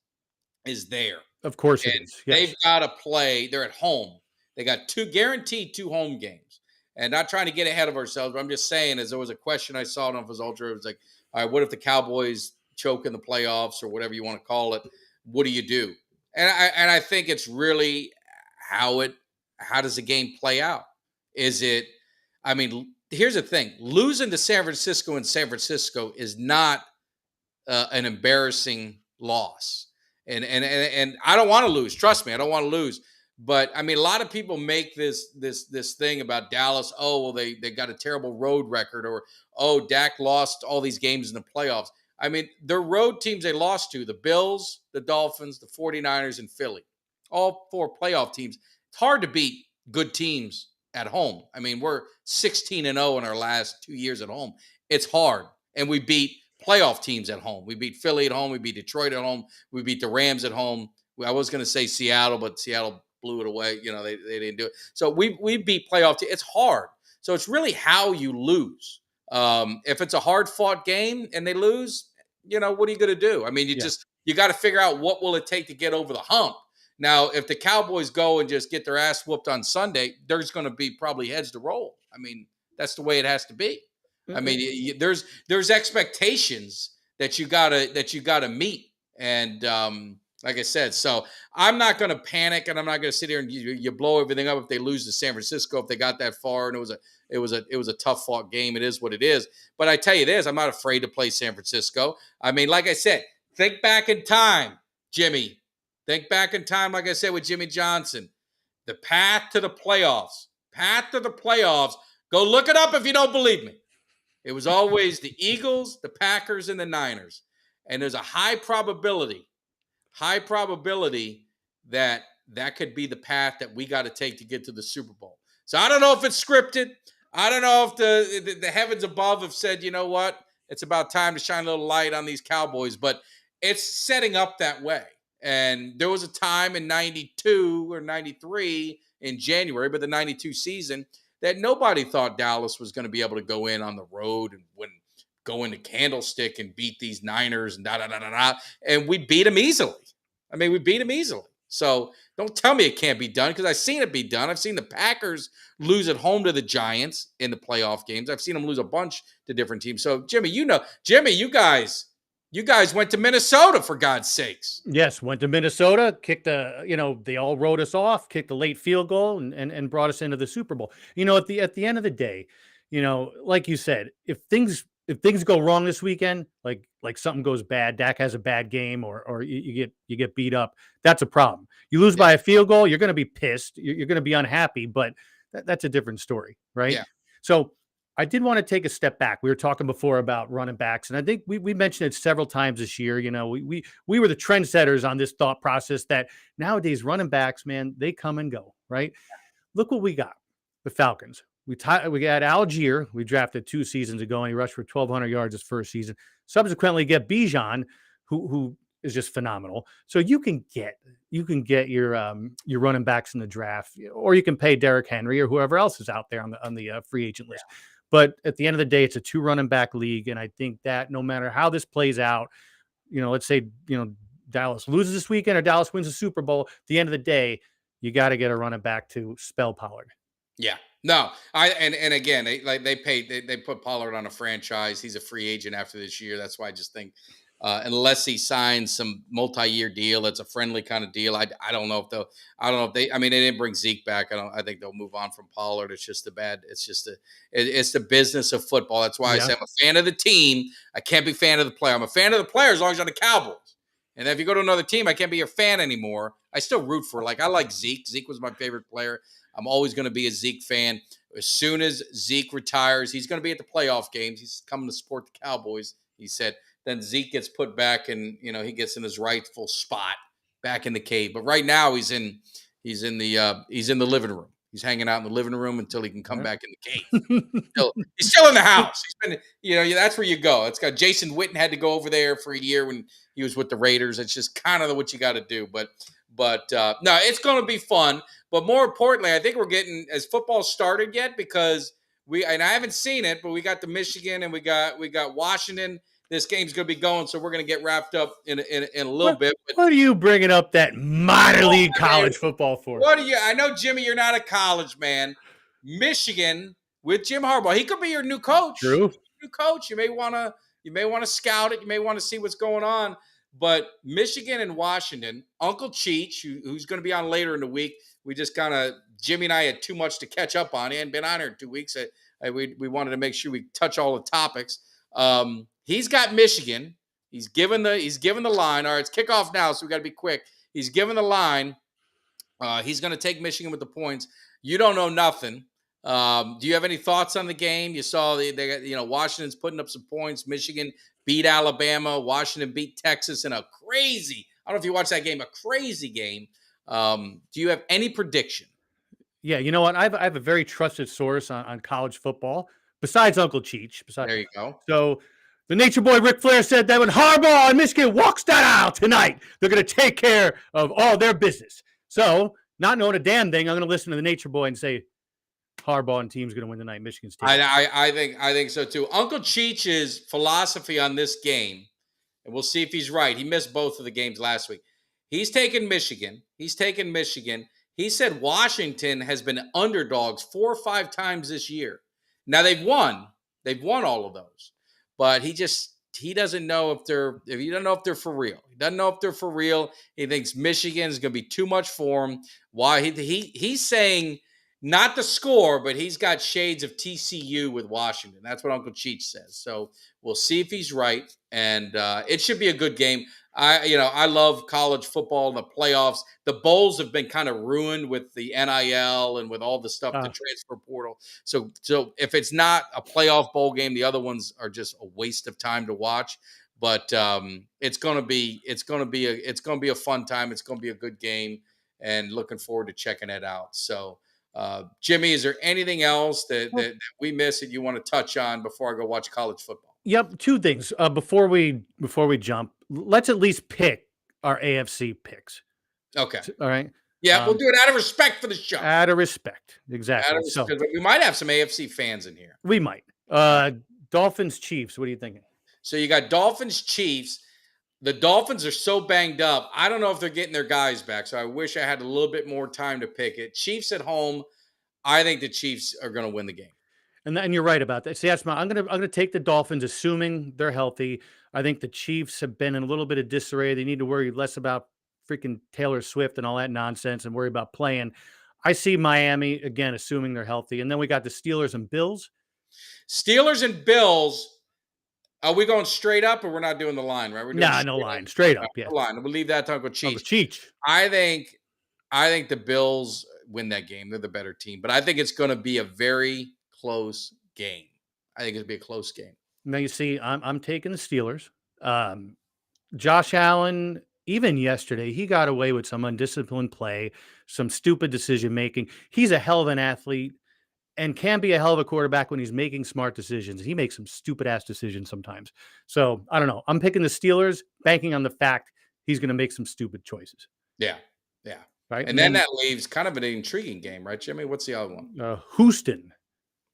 is there. Of course it is. Yes. They've got to play. They're at home. They got guaranteed two home games. And not trying to get ahead of ourselves, but I'm just saying, as there was a question I saw, I don't know if it was Ultra, it was like, all right, what if the Cowboys choke in the playoffs or whatever you want to call it? What do you do? And I think it's really how does the game play out? Here's the thing. Losing to San Francisco in San Francisco is not an embarrassing loss. And I don't want to lose. Trust me, I don't want to lose. But a lot of people make this thing about Dallas. Oh, well, they got a terrible road record, or Dak lost all these games in the playoffs. Their road teams they lost to, the Bills, the Dolphins, the 49ers, and Philly, all four playoff teams. It's hard to beat good teams at home. We're 16-0 in our last 2 years at home. It's hard, and we beat playoff teams at home. We beat Philly at home. We beat Detroit at home. We beat the Rams at home. I was going to say Seattle, but Seattle blew it away. They didn't do it. So we beat playoff teams. It's hard. So it's really how you lose. If it's a hard fought game and they lose, what are you going to do? You got to figure out what will it take to get over the hump. Now, if the Cowboys go and just get their ass whooped on Sunday, there's going to be probably heads to roll. That's the way it has to be. Mm-hmm. There's expectations that you gotta meet. And, like I said, so I'm not going to panic, and I'm not going to sit here and you blow everything up if they lose to San Francisco, if they got that far, and it was a tough fought game. It is what it is. But I tell you this, I'm not afraid to play San Francisco. Like I said, think back in time, Jimmy. Think back in time, like I said, with Jimmy Johnson. The path to the playoffs. Go look it up if you don't believe me. It was always the Eagles, the Packers, and the Niners. And there's a high probability that could be the path that we got to take to get to the Super Bowl. So I don't know if it's scripted. I don't know if the heavens above have said, you know what, it's about time to shine a little light on these Cowboys, but it's setting up that way. And there was a time in 92 or 93 in January, but the 92 season, that nobody thought Dallas was going to be able to go in on the road and go into Candlestick and beat these Niners and and we beat them easily. We beat them easily. So don't tell me it can't be done, because I've seen it be done. I've seen the Packers lose at home to the Giants in the playoff games. I've seen them lose a bunch to different teams. So Jimmy, you guys You guys went to Minnesota, for God's sakes. Yes, went to Minnesota, kicked they all wrote us off, kicked a late field goal and brought us into the Super Bowl. At the end of the day, like you said, if things go wrong this weekend, like something goes bad, Dak has a bad game or you get beat up, that's a problem. You lose by a field goal, you're going to be pissed, you're going to be unhappy, but that's a different story, right? Yeah. So I did want to take a step back. We were talking before about running backs, and I think we mentioned it several times this year. We were the trendsetters on this thought process that nowadays running backs, man, they come and go, right? Look what we got, the Falcons. We got Algier, we drafted 2 seasons ago, and he rushed for 1,200 yards his first season. Subsequently, get Bijan, who is just phenomenal. So you can get your running backs in the draft, or you can pay Derrick Henry or whoever else is out there on the free agent list. But at the end of the day, it's a 2 running back league. And I think that no matter how this plays out, let's say, Dallas loses this weekend or Dallas wins the Super Bowl, at the end of the day, you got to get a running back to spell Pollard. Yeah. No, and again, they put Pollard on a franchise. He's a free agent after this year. That's why I just think unless he signs some multi-year deal, it's a friendly kind of deal. I don't know if they they didn't bring Zeke back. I think they'll move on from Pollard. It's just it's the business of football. That's why I say I'm a fan of the team. I can't be a fan of the player. I'm a fan of the player as long as you're on the Cowboys. And if you go to another team, I can't be your fan anymore. I still root for, I like Zeke. Zeke was my favorite player. I'm always going to be a Zeke fan. As soon as Zeke retires, he's going to be at the playoff games. He's coming to support the Cowboys, he said. Then Zeke gets put back and, he gets in his rightful spot back in the cave. But right now he's in the living room. He's hanging out in the living room until he can come back in the cave. He's still in the house. He's been, that's where you go. It's got Jason Witten had to go over there for a year when he was with the Raiders. It's just kind of what you got to do. But no, it's going to be fun. But more importantly, I think we're getting, as football started yet, because and I haven't seen it, but we got the Michigan and we got Washington. This game's going to be going, so we're going to get wrapped up in a little bit. But what are you bringing up that minor league college football for? I know, Jimmy, you're not a college man. Michigan with Jim Harbaugh, he could be your new coach. True. New coach. You may want to scout it. You may want to see what's going on. But Michigan and Washington, Uncle Cheech, who's going to be on later in the week, we just Jimmy and I had too much to catch up on. He hadn't been on here in 2 weeks. We wanted to make sure we touch all the topics. He's got Michigan. He's given the line. All right, it's kickoff now, so we got to be quick. He's given the line. He's going to take Michigan with the points. You don't know nothing. Do you have any thoughts on the game? You saw they got, Washington's putting up some points. Michigan beat Alabama. Washington beat Texas in a crazy, I don't know if you watched that game, a crazy game. Do you have any prediction? Yeah, you know what? I have a very trusted source on college football besides Uncle Cheech. There you go. So the Nature Boy Ric Flair said that when Harbaugh and Michigan walks that aisle tonight, they're going to take care of all their business. So, not knowing a damn thing, I'm going to listen to the Nature Boy and say Harbaugh and team's going to win tonight. Michigan's team. I think so too. Uncle Cheech's philosophy on this game, and we'll see if he's right. He missed both of the games last week. He's taken Michigan. He said Washington has been underdogs 4 or 5 times this year. Now they've won. They've won all of those. But he doesn't know if they're for real. He doesn't know if they're for real. He thinks Michigan is going to be too much for him. Why he's saying not the score, but he's got shades of TCU with Washington. That's what Uncle Cheech says. So we'll see if he's right, and it should be a good game. I love college football, the playoffs. The bowls have been kind of ruined with the NIL and with all the stuff, the transfer portal. So if it's not a playoff bowl game, the other ones are just a waste of time to watch. But it's gonna be a fun time. It's gonna be a good game, and looking forward to checking it out. So, Jimmy, is there anything else that we missed that you want to touch on before I go watch college football? Yep, 2 things. Before we jump, let's at least pick our AFC picks. Okay. All right. Yeah, we'll do it out of respect for the show. Out of respect, exactly. So we might have some AFC fans in here. We might. Dolphins, Chiefs. What are you thinking? So you got Dolphins, Chiefs. The Dolphins are so banged up. I don't know if they're getting their guys back. So I wish I had a little bit more time to pick it. Chiefs at home. I think the Chiefs are going to win the game. And you're right about that. See, that's I'm gonna take the Dolphins, assuming they're healthy. I think the Chiefs have been in a little bit of disarray. They need to worry less about freaking Taylor Swift and all that nonsense and worry about playing. I see Miami again, assuming they're healthy, and then we got the Steelers and Bills. Steelers and Bills. Are we going straight up, or we're not doing the line? Right? We're doing No line, straight up. Yeah, no line. We'll leave that to Uncle Uncle Cheech. Cheech. I think the Bills win that game. They're the better team, but I think it's going to be a very close game. I think it'll be a close game. Now you see, I'm taking the Steelers. Josh Allen, even yesterday, he got away with some undisciplined play, some stupid decision making. He's a hell of an athlete and can be a hell of a quarterback when he's making smart decisions. He makes some stupid ass decisions sometimes. So I don't know. I'm picking the Steelers, banking on the fact he's going to make some stupid choices. Yeah. Right. And then that leaves kind of an intriguing game, right, Jimmy? What's the other one? Houston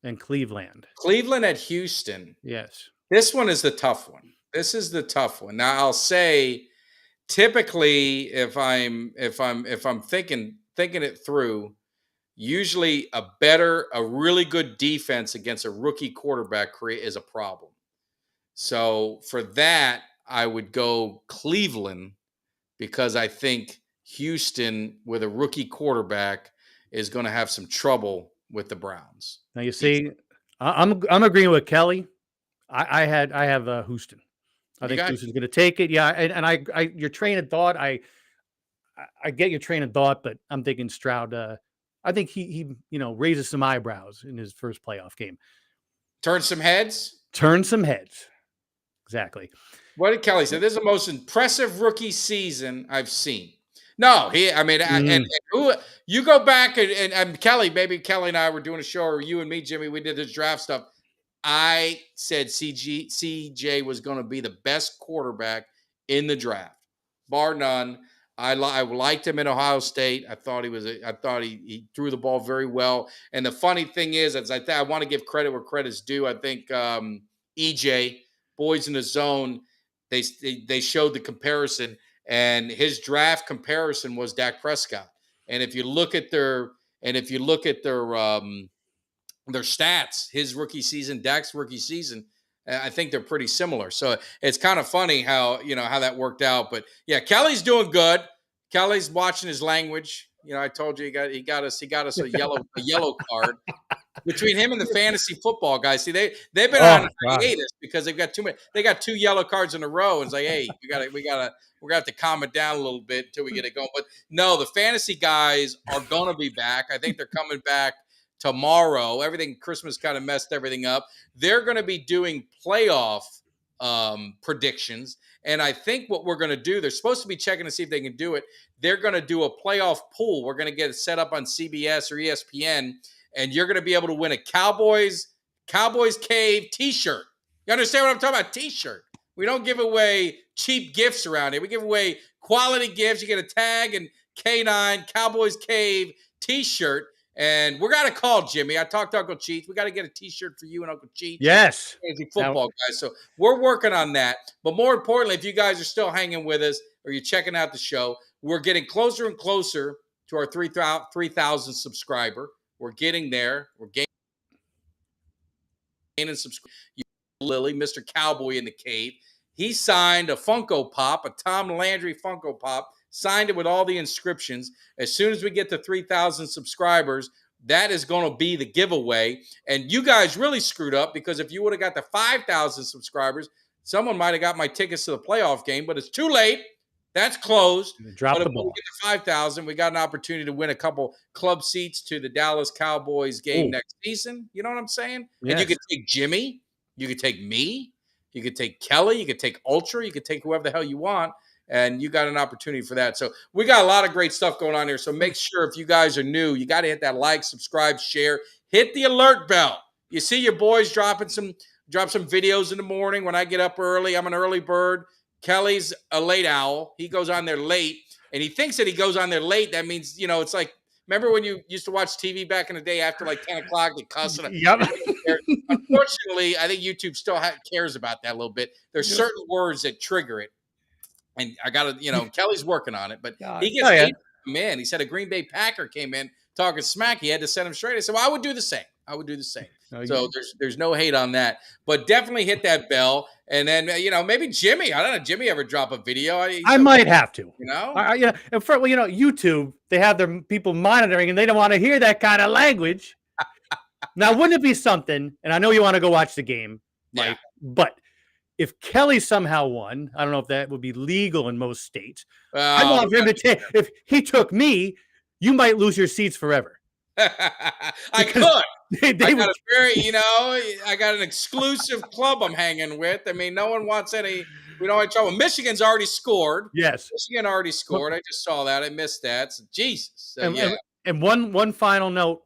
and Cleveland. Cleveland at Houston. Yes. This one is the tough one. This is the tough one. Now I'll say, typically, if I'm thinking it through, usually a really good defense against a rookie quarterback is a problem. So for that, I would go Cleveland, because I think Houston with a rookie quarterback is going to have some trouble with the Browns. Now you see, I'm agreeing with Kelly. I have Houston. I think Houston's going to take it. Yeah, and I your train of thought. I get your train of thought, but I'm thinking Stroud. I think he raises some eyebrows in his first playoff game. Turn some heads. Exactly. What did Kelly say? This is the most impressive rookie season I've seen. No, and you go back and Kelly, maybe Kelly and I were doing a show, or you and me, Jimmy, we did this draft stuff. I said CJ was going to be the best quarterback in the draft, bar none. I liked him in Ohio State. I thought he threw the ball very well. And the funny thing is, I want to give credit where credit's due. I think EJ, Boys in the Zone, they showed the comparison, and his draft comparison was Dak Prescott. And if you look at their stats, his rookie season, Dak's rookie season, I think they're pretty similar. So it's kind of funny how that worked out. But yeah, Kelly's doing good. Kelly's watching his language. I told you he got us a yellow card. Between him and the fantasy football guys, see they've been on hiatus because they've got they got 2 yellow cards in a row. And it's like, hey, we're gonna have to calm it down a little bit until we get it going. But no, the fantasy guys are gonna be back. I think they're coming back tomorrow. Christmas kind of messed everything up. They're going to be doing playoff predictions. And I think what we're going to do, they're supposed to be checking to see if they can do it. They're going to do a playoff pool. We're going to get it set up on CBS or ESPN, and you're going to be able to win a Cowboys Cave t-shirt. You understand what I'm talking about? T-shirt. We don't give away cheap gifts around here. We give away quality gifts. You get a tag and K9 Cowboys Cave t-shirt. And we're got to call Jimmy. I talked to Uncle Cheech. We got to get a t-shirt for you and Uncle Cheech. Yes. Football guys. So we're working on that. But more importantly, if you guys are still hanging with us or you're checking out the show, we're getting closer and closer to our 3,000 subscriber. We're getting there. We're gaining subscribers. Lily, Mr. Cowboy in the Cave. He signed a Funko Pop, a Tom Landry Funko Pop. Signed it with all the inscriptions. As soon as we get to 3,000 subscribers, that is going to be the giveaway. And you guys really screwed up, because if you would have got to 5,000 subscribers, someone might have got my tickets to the playoff game, but it's too late. That's closed. Drop but the if ball. we get to 5,000, we got an opportunity to win a couple club seats to the Dallas Cowboys game next season. You know what I'm saying? Yes. And you could take Jimmy. You could take me. You could take Kelly. You could take Ultra. You could take whoever the hell you want. And you got an opportunity for that. So we got a lot of great stuff going on here. So make sure, if you guys are new, you got to hit that like, subscribe, share, hit the alert bell. You see your boys drop some videos in the morning when I get up early. I'm an early bird. Kelly's a late owl. He goes on there late, and he thinks that he goes on there late. That means, it's like, remember when you used to watch TV back in the day after like 10 o'clock, they cuss? Yep. Unfortunately, I think YouTube still cares about that a little bit. There's certain words that trigger it. And I got to, Kelly's working on it, but he gets man. He said a Green Bay Packer came in talking smack. He had to send him straight. I said, well, I would do the same. I would do the same. No, So there's no hate on that, but definitely hit that bell. And then, maybe Jimmy, I don't know, Jimmy ever drop a video. I might have to, know? And for, YouTube, they have their people monitoring and they don't want to hear that kind of language. Now, wouldn't it be something? And I know you want to go watch the game, Mike, but if Kelly somehow won, I don't know if that would be legal in most states. I want him to take, if he took me, you might lose your seats forever. I could. I got a I got an exclusive club I'm hanging with. I mean, no one wants any. We don't have trouble. Michigan's already scored. Yes, Michigan already scored. I just saw that. I missed that. So, Jesus. So, and one final note.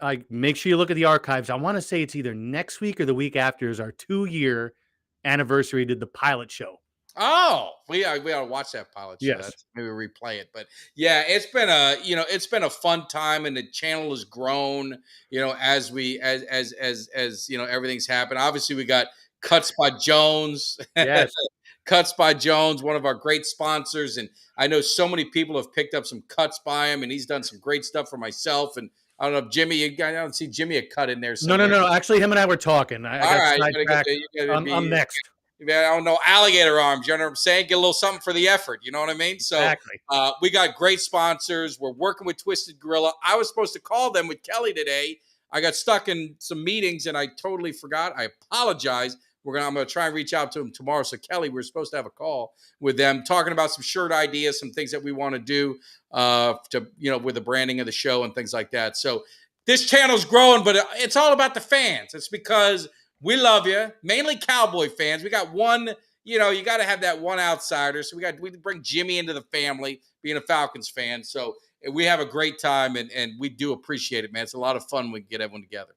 I make sure you look at the archives. I want to say it's either next week or the week after is our 2-year anniversary to the pilot show. Oh, we ought to watch that pilot show. Yes. Maybe replay it. But yeah, it's been a fun time, and the channel has grown, as everything's happened. Obviously we got Cuts by Jones. Yes. Cuts by Jones, one of our great sponsors. And I know so many people have picked up some cuts by him, and he's done some great stuff for myself. And I don't know if Jimmy, I don't see Jimmy a cut in there somewhere. No. Actually, him and I were talking. I'm next. I don't know, alligator arms. You know what I'm saying? Get a little something for the effort. You know what I mean? So exactly. We got great sponsors. We're working with Twisted Gorilla. I was supposed to call them with Kelly today. I got stuck in some meetings and I totally forgot. I apologize. I'm going to try and reach out to them tomorrow. So Kelly, we're supposed to have a call with them talking about some shirt ideas, some things that we want to do with the branding of the show and things like that. So this channel's growing, but it's all about the fans. It's because we love you, mainly Cowboy fans. We got one, you got to have that one outsider. So we bring Jimmy into the family, being a Falcons fan. So we have a great time, and we do appreciate it, man. It's a lot of fun when we get everyone together.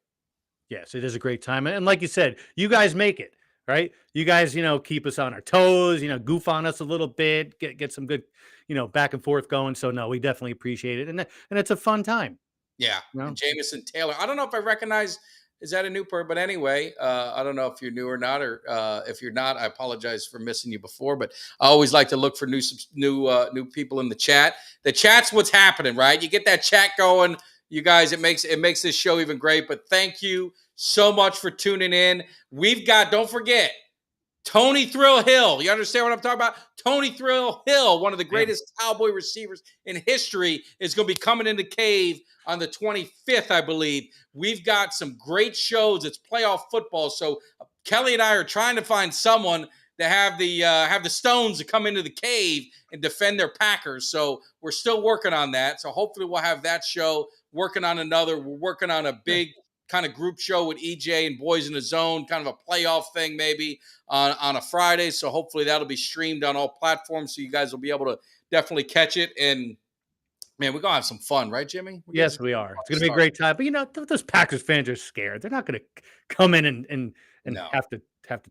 Yes, it is a great time. And like you said, you guys make it, right? You guys, keep us on our toes, goof on us a little bit, get some good, back and forth going. So no, we definitely appreciate it. And it's a fun time. Yeah. And Jameson Taylor. I don't know if I recognize, is that a new person? But anyway, I don't know if you're new or not, or if you're not, I apologize for missing you before. But I always like to look for new people in the chat. The chat's what's happening, right? You get that chat going, you guys. It makes this show even great. But thank you so much for tuning in. We've got, don't forget, Tony Thrill Hill. You understand what I'm talking about? Tony Thrill Hill, one of the greatest Cowboy receivers in history, is going to be coming in the cave on the 25th, I believe. We've got some great shows. It's playoff football. So Kelly and I are trying to find someone to have the stones to come into the cave and defend their Packers. So we're still working on that. So hopefully we'll have that show. Working on another. We're working on a big kind of group show with EJ and Boys in the Zone, kind of a playoff thing maybe on a Friday. So hopefully that'll be streamed on all platforms, so you guys will be able to definitely catch it. And man, we're gonna have some fun, right, Jimmy? Yes, we are. It's gonna be a great time. But those Packers fans are scared. They're not gonna come in and have to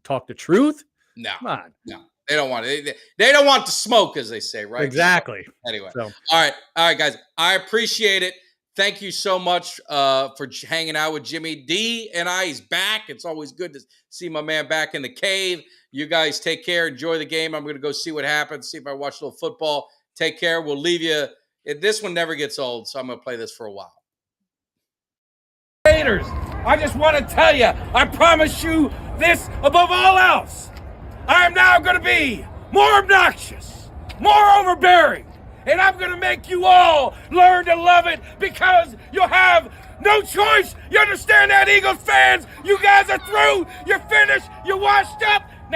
talk the truth. No, come on. No. They don't want it. They don't want the smoke, as they say, right? Exactly. So, anyway, all right, guys. I appreciate it. Thank you so much for hanging out with Jimmy Dee and I. He's back. It's always good to see my man back in the cave. You guys take care. Enjoy the game. I'm going to go see what happens, see if I watch a little football. Take care. We'll leave you. This one never gets old, so I'm going to play this for a while. Raiders, I just want to tell you, I promise you this above all else. I am now going to be more obnoxious, more overbearing. And I'm going to make you all learn to love it because you'll have no choice. You understand that, Eagles fans? You guys are through. You're finished. You're washed up.